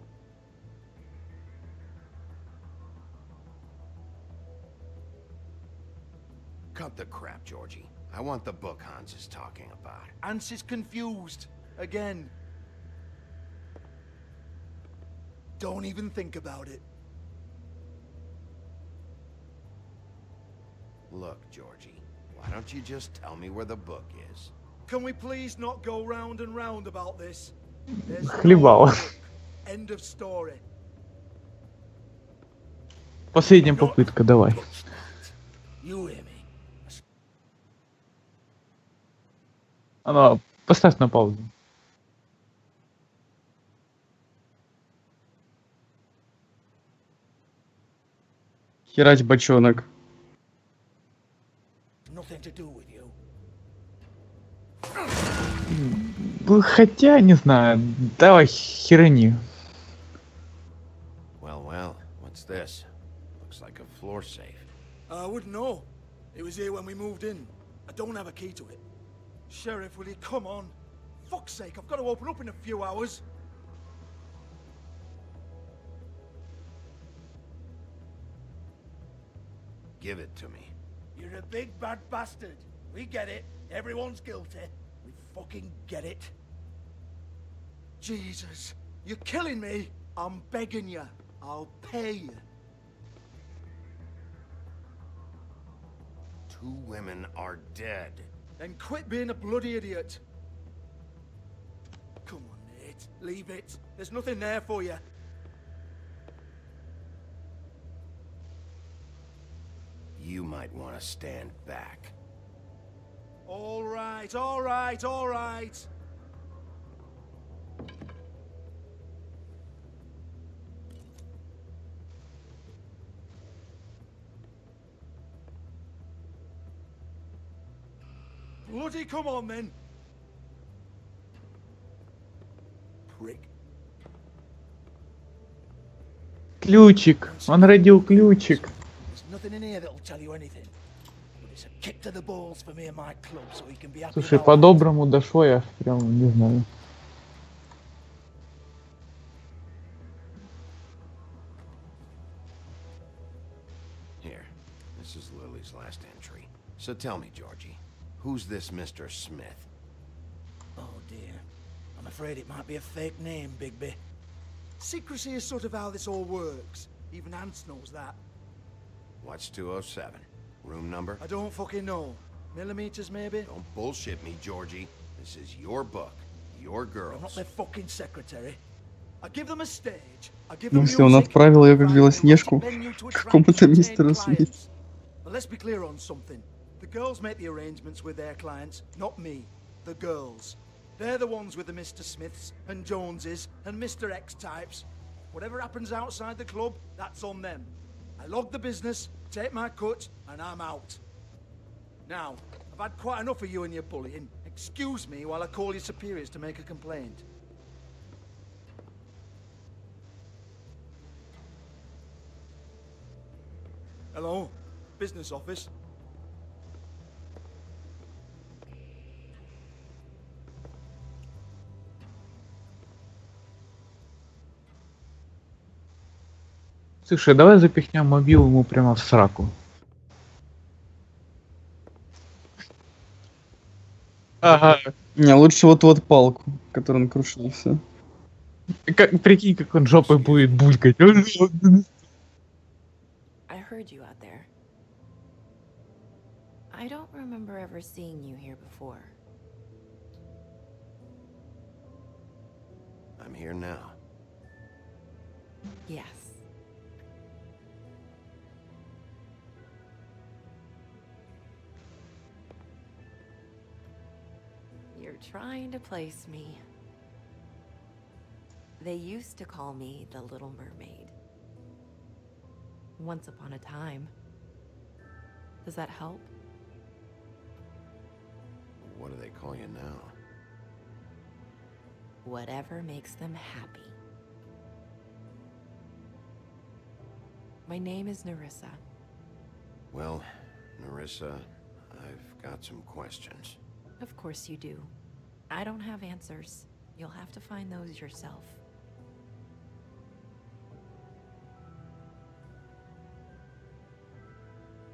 Cut the crap, Georgie. I want the book Hans is talking about. Hans is confused. Again. Don't even think about it. Look, Georgie, why don't you just tell me where the book is? Can we please not go round and round about this? There's no Хлебало. book. End of story. Последняя попытка, давай. You hear me? Она, поставь на паузу. Херать бочонок. Nothing to do with you. Хотя, не знаю, давай херни. Well, what's this? Looks like a floor safe. I wouldn't know. It was here when we moved in. I don't have a key to it. Sheriff, will you come on? Fuck's sake, I've got to open up in a few hours. Give it to me. You're a big bad bastard. We get it. Everyone's guilty. We fucking get it. Jesus, you're killing me. I'm begging you. I'll pay you. 2 women are dead. Then quit being a bloody idiot. Come on, Nate. Leave it. There's nothing there for you. You might want to stand back. All right, all right, all right. Bloody come on, then. prick. Ключик. Он родил ключик. There's nothing in here that'll tell you anything. But it's a kick to the balls for me and my club, so he can be happy. Слушай, по-доброму дошло, я прям не знаю. Here, this is Lily's last entry. So tell me, Georgie, who's this Mr. Smith? Oh dear. I'm afraid it might be a fake name, Bigby. Secrecy is sort of how this all works. Even Ants knows that. What's 207? Room number? I don't fucking know. Millimeters, maybe? Don't bullshit me, Georgie. This is your book. Your girls. I'm not their fucking secretary. I give them a stage. I give Ну, them если он music, отправил ее как a Белоснежку venue to к attract какому-то and мистеру entertain Смиту. clients. But let's be clear on something. The girls make the arrangements with their clients, not me. The girls. They're the ones with the Mr. Smiths and Joneses and Mr. X types. Whatever happens outside the club, that's on them. I log the business, take my cut, and I'm out. Now, I've had quite enough of you and your bullying. Excuse me while I call your superiors to make a complaint. Hello? Business office? Слушай, давай запихнем мобил ему прямо в сраку. Ага. Не, лучше вот палку, которую он крушил, все. Как, прикинь, как он жопой будет булькать. I heard you out there. I don't remember ever seeing you here before. I'm here now. Yes. You're trying to place me. They used to call me the Little Mermaid. Once upon a time. Does that help? What do they call you now? Whatever makes them happy. My name is Nerissa. Well, Nerissa, I've got some questions. Of course you do. I don't have answers. You'll have to find those yourself.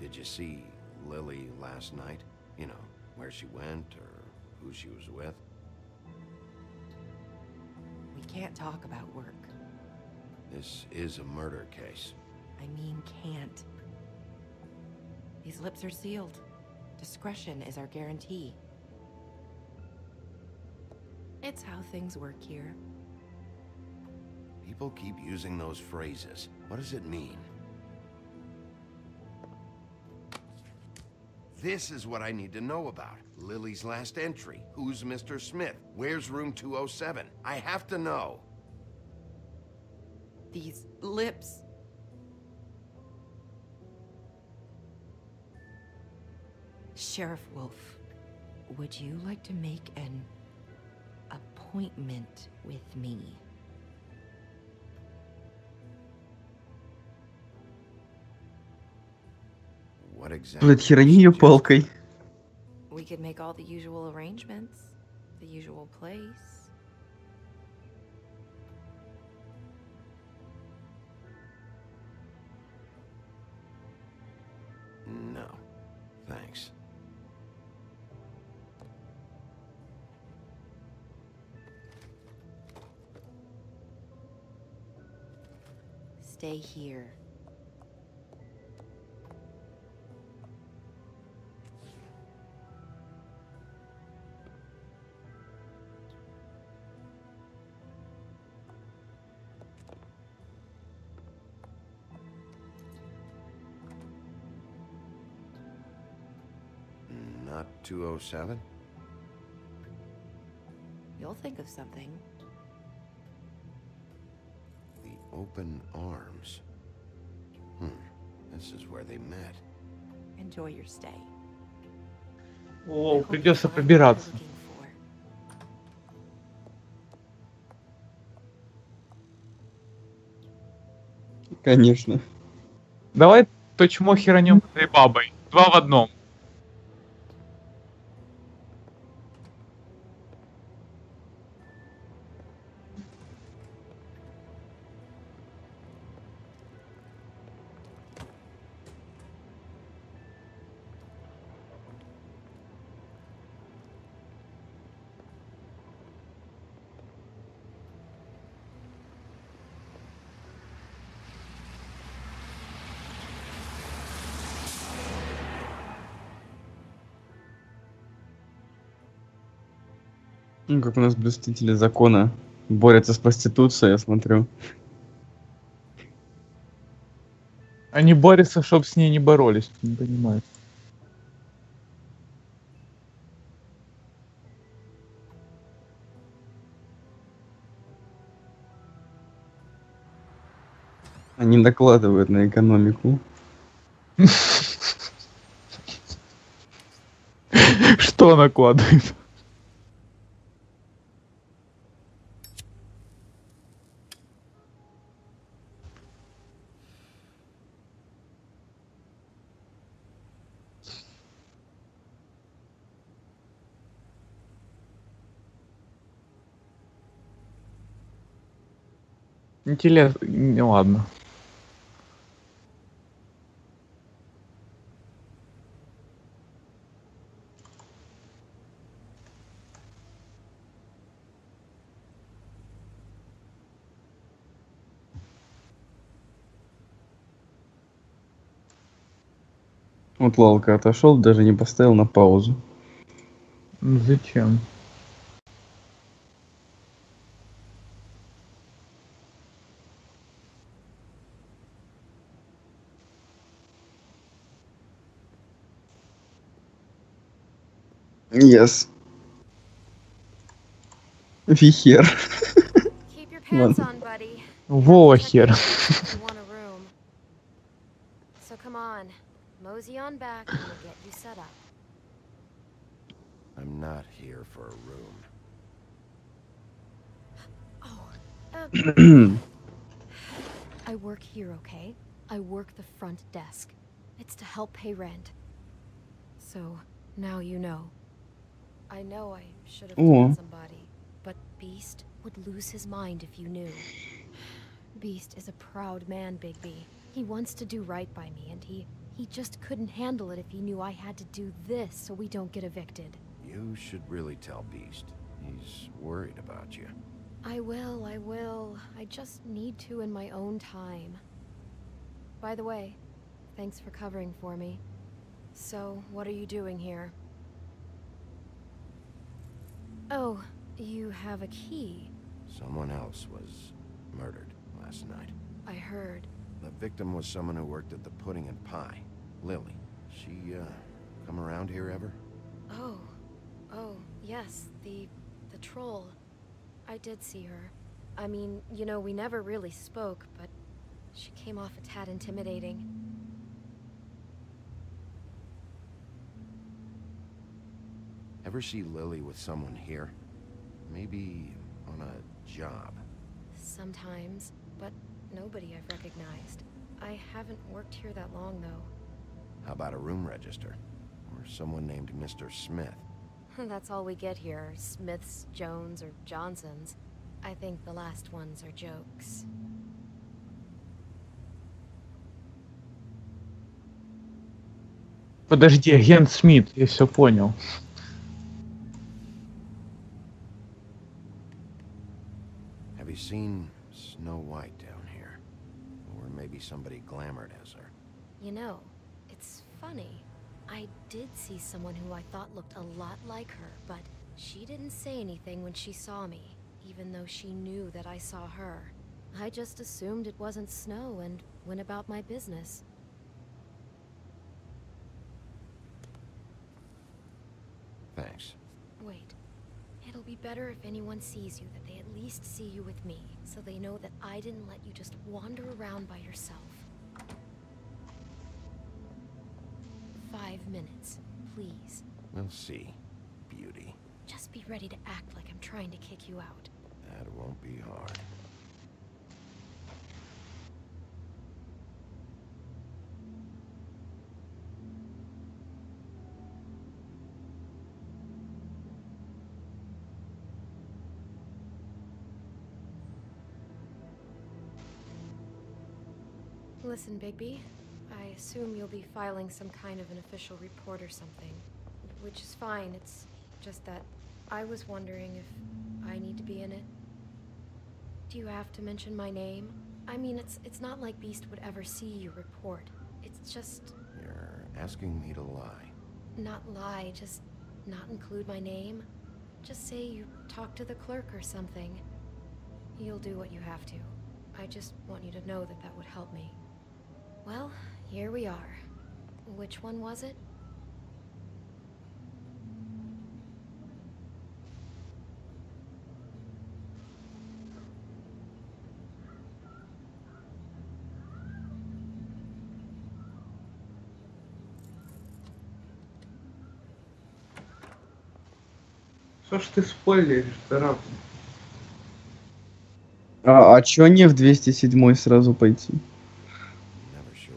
Did you see Lily last night? You know, where she went or who she was with? We can't talk about work. This is a murder case. I mean can't. These lips are sealed. Discretion is our guarantee. It's how things work here. People keep using those phrases. What does it mean? This is what I need to know about. Lily's last entry. Who's Mr. Smith? Where's room 207? I have to know. These lips. Sheriff Wolf, would you like to make an appointment with me? What exactly? Блять, херани ее палкой. We could make all the usual arrangements, the usual place. No, thanks. Stay here. Not 207? You'll think of something. The open arms. This is where they met. Enjoy your stay. О, придется пробираться. Конечно. Давай то чмо херанем этой бабой. 2 в одном. Ну, как у нас блюстители закона борются с проституцией, я смотрю. Они борются, чтобы с ней не боролись. Ты не понимаешь. Они докладывают на экономику. Что накладывает? Интересно. Ладно. Вот Лалка отошел, даже не поставил на паузу. Зачем? Yes. Вихер. Keep your pants on, buddy. Во хер. You want a room. So come on, mosey on back and we'll get you set up. I'm not here for a room. I work here, okay? I work the front desk. It's to help pay rent. So, now you know. I know I should have told somebody, but Beast would lose his mind if you knew. Beast is a proud man, Bigby. He wants to do right by me, and he just couldn't handle it if he knew I had to do this so we don't get evicted. You should really tell Beast. He's worried about you. I will. I just need to in my own time. By the way, thanks for covering for me. So, what are you doing here? Oh, you have a key. Someone else was murdered last night. I heard. The victim was someone who worked at the Pudding and Pie. Lily. She, come around here ever? Oh, yes, the troll. I did see her. I mean, you know, we never really spoke, but she came off a tad intimidating. Ever see Lily with someone here? Maybe on a job. Sometimes, but nobody I've recognized. I haven't worked here that long, though. How about a room register? Or someone named Mr. Smith? That's all we get here, Smiths, Jones, or Johnsons. I think the last ones are jokes. Подожди, агент Смит, я все понял. Have you seen Snow White down here? Or maybe somebody glamored as her? You know, it's funny. I did see someone who I thought looked a lot like her, but she didn't say anything when she saw me, even though she knew that I saw her. I just assumed it wasn't Snow and went about my business. Thanks. Wait. It'll be better if anyone sees you that they at least see you with me, so they know that I didn't let you just wander around by yourself. 5 minutes, please. We'll see, beauty. Just be ready to act like I'm trying to kick you out. That won't be hard. Listen, Bigby. I assume you'll be filing some kind of an official report or something. Which is fine, it's just that I was wondering if I need to be in it. Do you have to mention my name? I mean, it's not like Beast would ever see your report. It's just... You're asking me to lie. Not lie, just not include my name. Just say you talked to the clerk or something. You'll do what you have to. I just want you to know that that would help me. Well, here we are. Which one was it? Что ж ты спойлеришь, Тарап? А чё не в 207 сразу пойти?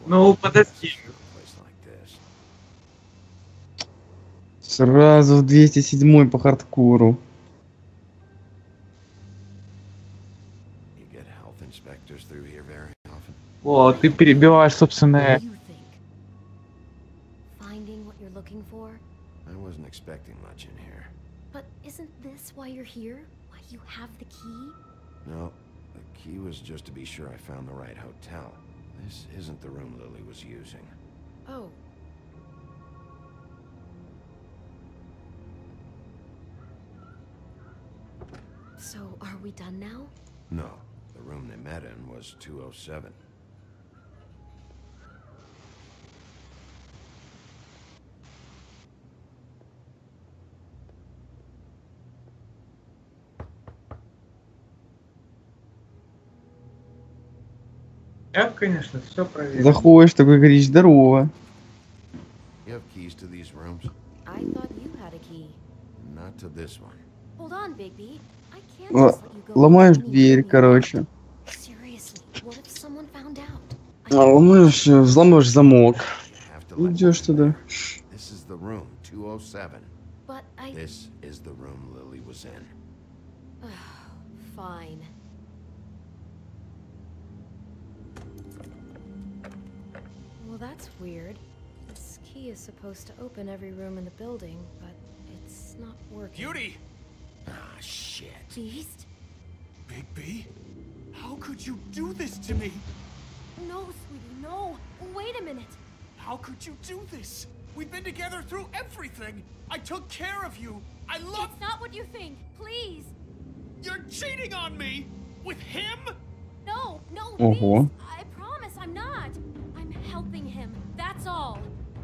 Ну, подожди. Сразу в 207 по хардкору. О, ты перебиваешь собственное... Finding what you're looking for? I wasn't expecting much in here. But isn't this why you're here? Why you have the key? No, the key was just to be sure I found the right hotel. This isn't the room Lily was using. Oh. So, are we done now? No, the room they met in was 207. Я, конечно, все проверил. Заходишь, такой говоришь, здорово. You have keys to these rooms? I thought you had a key. Not to this one. Hold on, Bigby. I can't just let you go. Ломаешь дверь, короче. Seriously, what if someone found out? Ломаешь, взломаешь замок. Идешь туда. This is the room, 207. But I... This is the room Lily was in. Fine. Well, that's weird. This key is supposed to open every room in the building, but it's not working. Beauty! Ah, shit. Beast? Bigby? How could you do this to me? No, sweetie, no. Wait a minute. How could you do this? We've been together through everything. I took care of you. I love... It's not what you think. Please. You're cheating on me! With him? No, Ого. Beast. I promise I'm not. I'm helping him. That's all.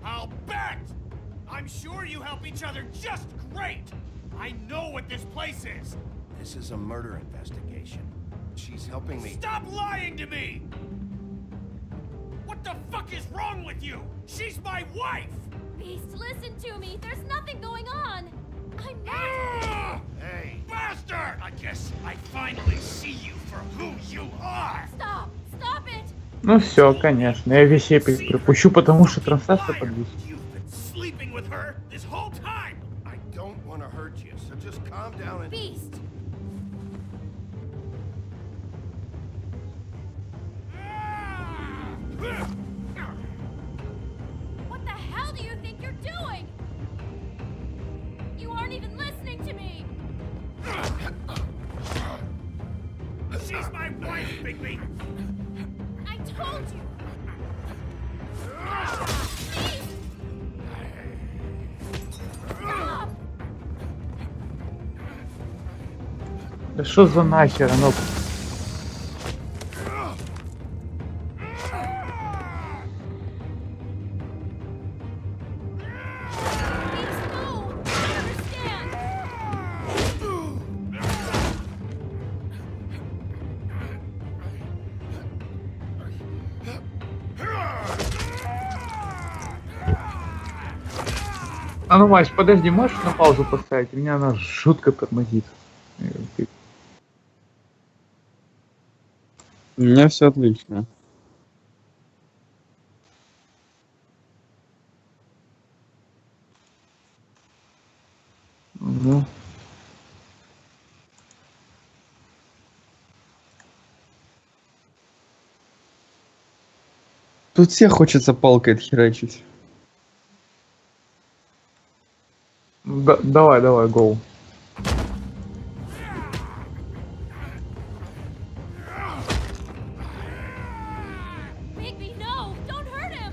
I'll bet! I'm sure you help each other just great! I know what this place is! This is a murder investigation. She's helping me... Stop lying to me! What the fuck is wrong with you? She's my wife! Beast, listen to me. There's nothing going on. I'm not... Ah! Hey! Bastard! I guess I finally see you for who you are! Stop! Stop it! Ну все, конечно. Я вещей припущу, потому что трансляция подвисла. Sleeping with her this whole time! I don't want to hurt you, so just calm down and... Beast! What the hell do you think you're doing? You aren't even listening to me! She's my wife, Bigby! I told you! Да что за нахер, оно... А ну, Мась, подожди, можешь на паузу поставить? У меня она жутко тормозит. У меня все отлично. Ну. Тут всех хочется палкой отхерачить. Давай, гоу. Bigby, no! Don't hurt him!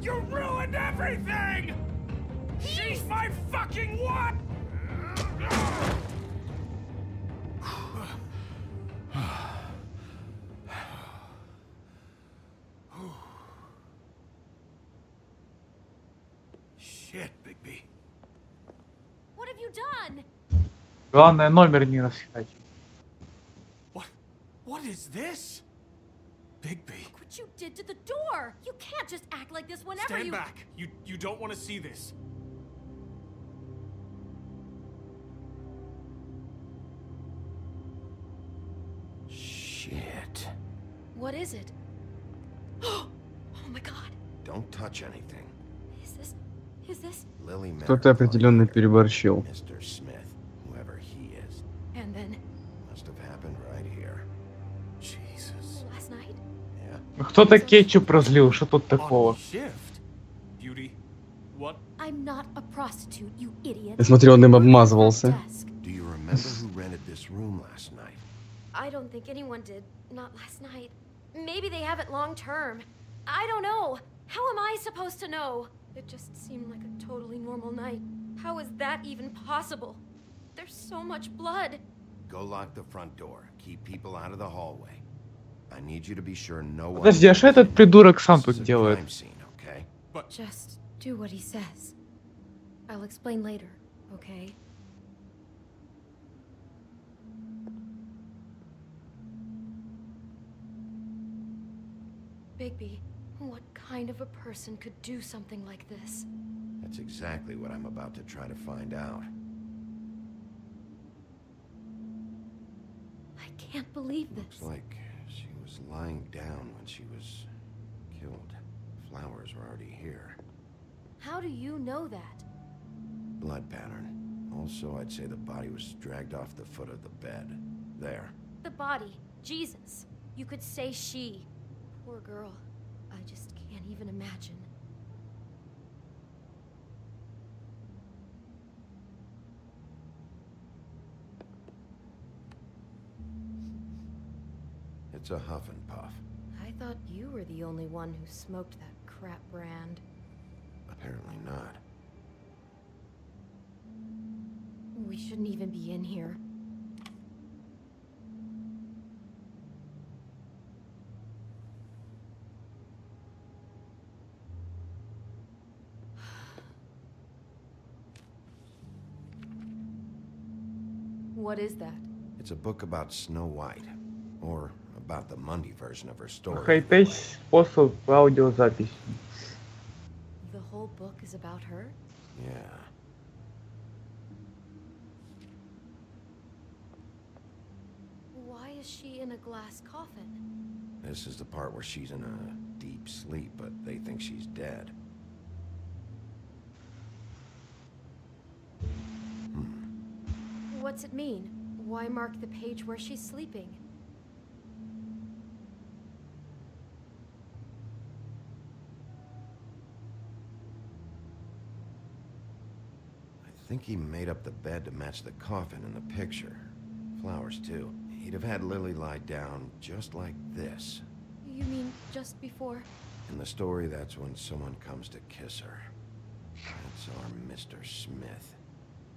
You ruined everything! She's my fucking wife! Shit, Bigby. What have you done? Главное, номер не расхерачить. What is this? Bigby. Look what you did to the door! You can't just act like this whenever Stand you- back. You don't want to see this. Shit. What is it? Oh my god. Don't touch anything. Is this? Lily Кто-то определенно переборщил. Mr. Smith, whoever he is. And then, Must have happened right here. Jesus. last night? Yeah. Кто-то кетчуп разлил, что тут такого? Shift. Beauty. What? I'm not a prostitute, you idiot. Я смотрю, он им обмазывался. Do you remember who rented this room last night? I don't think anyone did. Not last night. Maybe they have it long term. I don't know. How am I supposed to know? It just seemed like a totally normal night. How is that even possible? There's so much blood. Go lock the front door. Keep people out of the hallway. I need you to be sure no one... Подожди, а что этот придурок сам тут делает? Okay? Just do what he says. I'll explain later, okay? Bigby, what kind of a person could do something like this? That's exactly what I'm about to try to find out. I can't believe this. Looks like she was lying down when she was killed. Flowers were already here. How do you know that? Blood pattern. Also, I'd say the body was dragged off the foot of the bed. There. The body. Jesus. You could say she. Poor girl. I just can't even imagine. It's a huff and puff. I thought you were the only one who smoked that crap brand. Apparently not. We shouldn't even be in here. What is that? It's a book about Snow White. Or about the Monday version of her story. Хайтесь способ аудиозаписи. The whole book is about her? Yeah. Why is she in a glass coffin? This is the part where she's in a deep sleep, but they think she's dead. What's it mean? Why mark the page where she's sleeping? I think he made up the bed to match the coffin in the picture. Flowers, too. He'd have had Lily lie down just like this. You mean just before? In the story, that's when someone comes to kiss her. That's our Mr. Smith.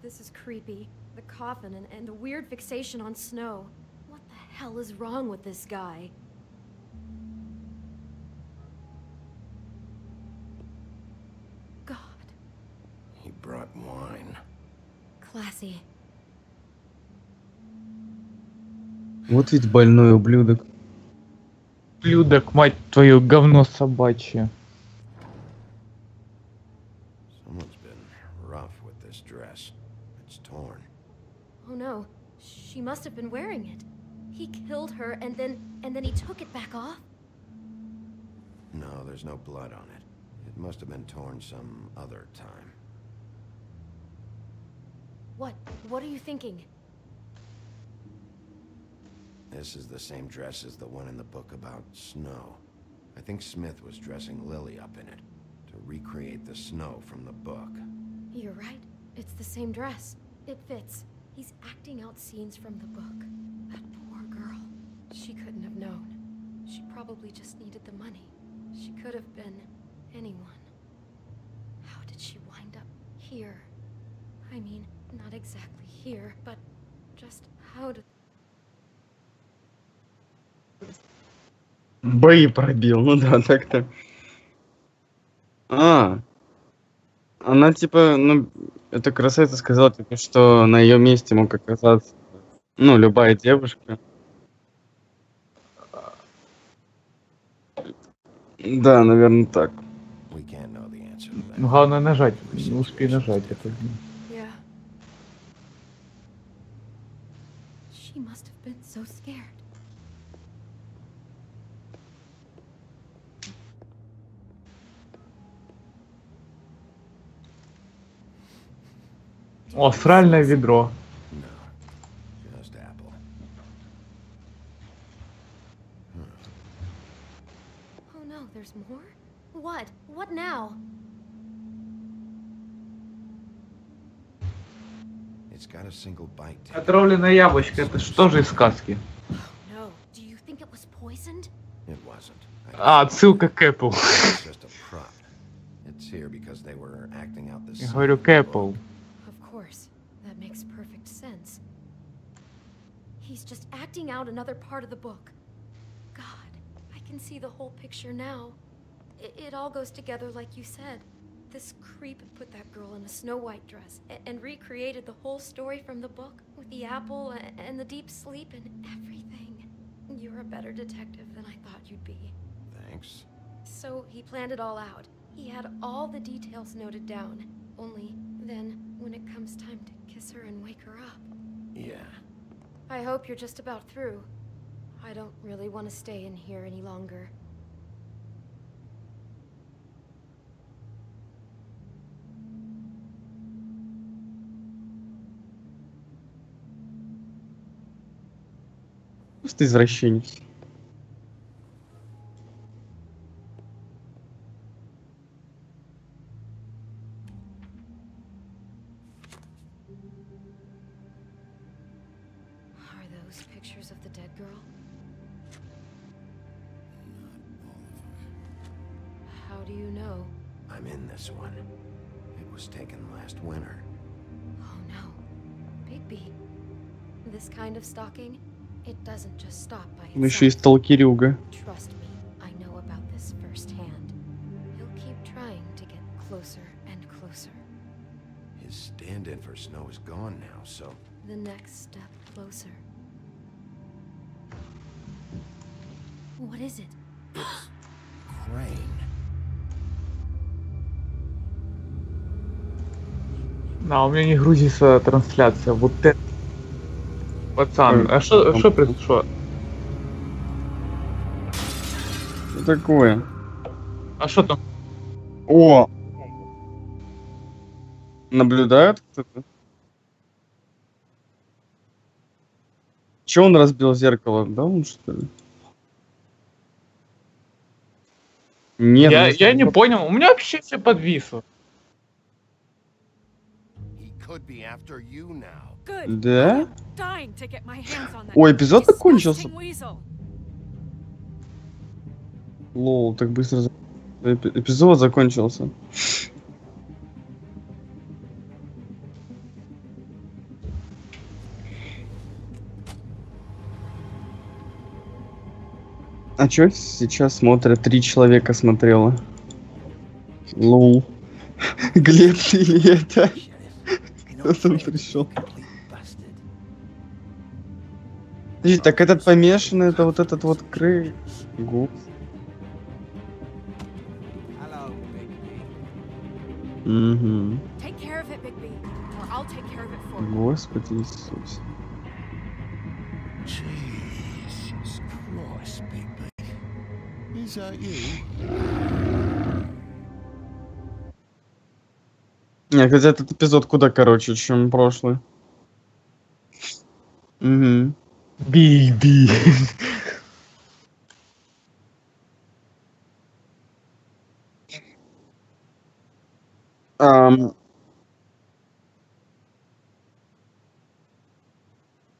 This is creepy. The coffin and the weird fixation on Snow. What the hell is wrong with this guy? God. He brought wine. Classy. Вот ведь больной ублюдок. Ублюдок, мать твою, говно собачье. Someone's been rough with this dress. It's torn. Oh no. She must have been wearing it. He killed her and then he took it back off? No, there's no blood on it. It must have been torn some other time. What? What are you thinking? This is the same dress as the one in the book about snow. I think Smith was dressing Lily up in it to recreate the snow from the book. You're right. It's the same dress. It fits. He's acting out scenes from the book. That poor girl. She couldn't have known. She probably just needed the money. She could have been anyone. How did she wind up here? I mean, not exactly here, but just how did... Бои пробил, ну да, так-то. Она типа, ну, эта красавица сказала, типа, что на ее месте мог оказаться, ну, любая девушка. Да, наверное, так. Ну, главное нажать, не успей нажать. Это... Yeah. She must have been so scared. О, сральное ведро. Oh no, there's more? What? What now? It's got a single bite. Отравленное яблочко, это что же из сказки? No. Do you think it was poisoned? It wasn't. Отсылка к Apple. It's just a prop. It's here because they were acting out the Я говорю к Apple. Of course. That makes perfect sense. He's just acting out another part of the book. God, I can see the whole picture now. It all goes together like you said. This creep put that girl in a Snow White dress and recreated the whole story from the book with the apple and the deep sleep and everything. You're a better detective than I thought you'd be. Thanks. So he planned it all out. He had all the details noted down. Only then, when it comes time to kiss her and wake her up. Yeah. I hope you're just about through. I don't really want to stay in here any longer. Просто извращенец. Are those pictures of the dead girl? How do you know? I'm in this one. It was taken last winter. Oh no. Bigby. This kind of stalking, it doesn't just stop by Ну еще и itself. сталкерюга. Trust me, I know about this firsthand. He'll keep trying to get closer and closer. His stand-in for Snow is gone now, so... The next step closer. What is it? Crane. А, у меня не грузится трансляция. Вот это. Пацан, а что произошло? Что такое? А что там? О! Наблюдает кто-то? Че он разбил зеркало? Да он что ли? Нет. Я не понял, у меня вообще все подвисло. Да? Dying to get my hands on that Ой, эпизод закончился. disgusting weasel. Лол, так быстро эпизод закончился. А чё сейчас смотрят? 3 человека смотрело. Лол. Глеб или это? Кто там пришел? Подожди, так этот помешанный, это вот этот вот Крей. Гуп. Угу. Take care of it, Bigby, or I'll take care of it for you. Господи Иисус. Jesus Christ, Bigby. Is that you? Не, хотя этот эпизод куда короче, чем прошлый. Угу. Би.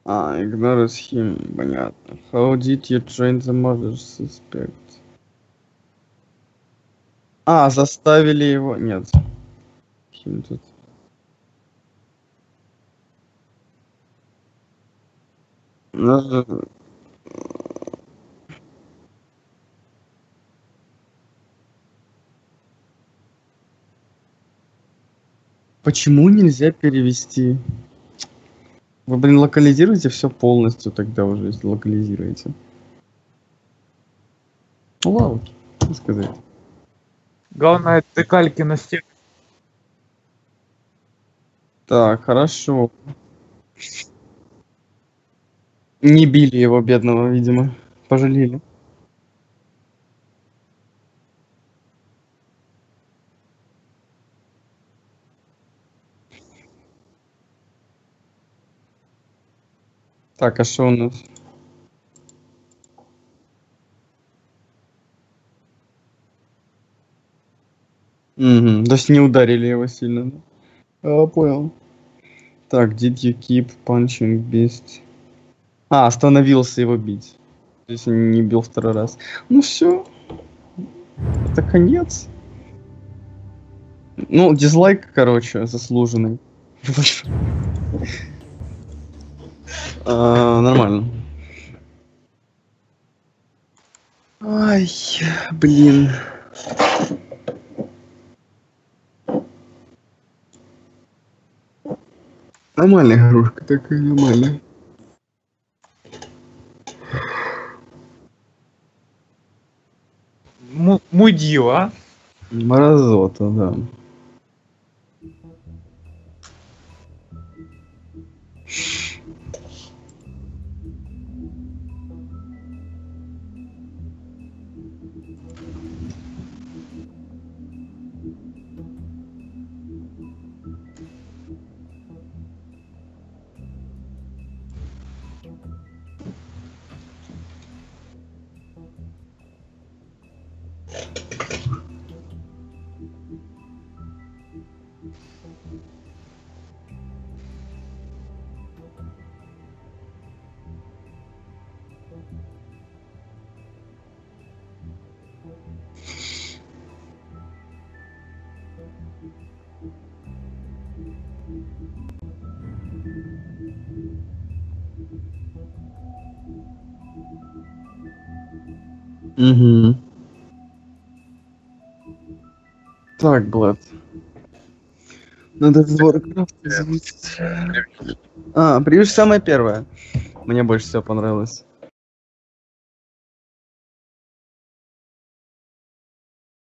Ignores him, понятно. How did you train the mother suspect? Заставили его... Нет. Him тут... Почему нельзя перевести? Вы, блин, локализируете все полностью тогда уже, если локализируете. Ну ладно, что сказать. Главное, ты кальки на стену. Так, хорошо. Не били его, бедного, видимо. Пожалели. Так, а что у нас? Угу. То есть не ударили его сильно, да? Понял. Так, did you keep punching beast? Остановился его бить. То есть он не бил второй раз. Ну все. Это конец. Ну, дизлайк, короче, заслуженный. Нормально. Ай, блин. Нормальная игрушка такая, нормальная. Мудила. Мразота, да. Угу. Так, Блэд. Надо в Warcraft заводить. Превьюшка самая первая. Мне больше всего понравилось.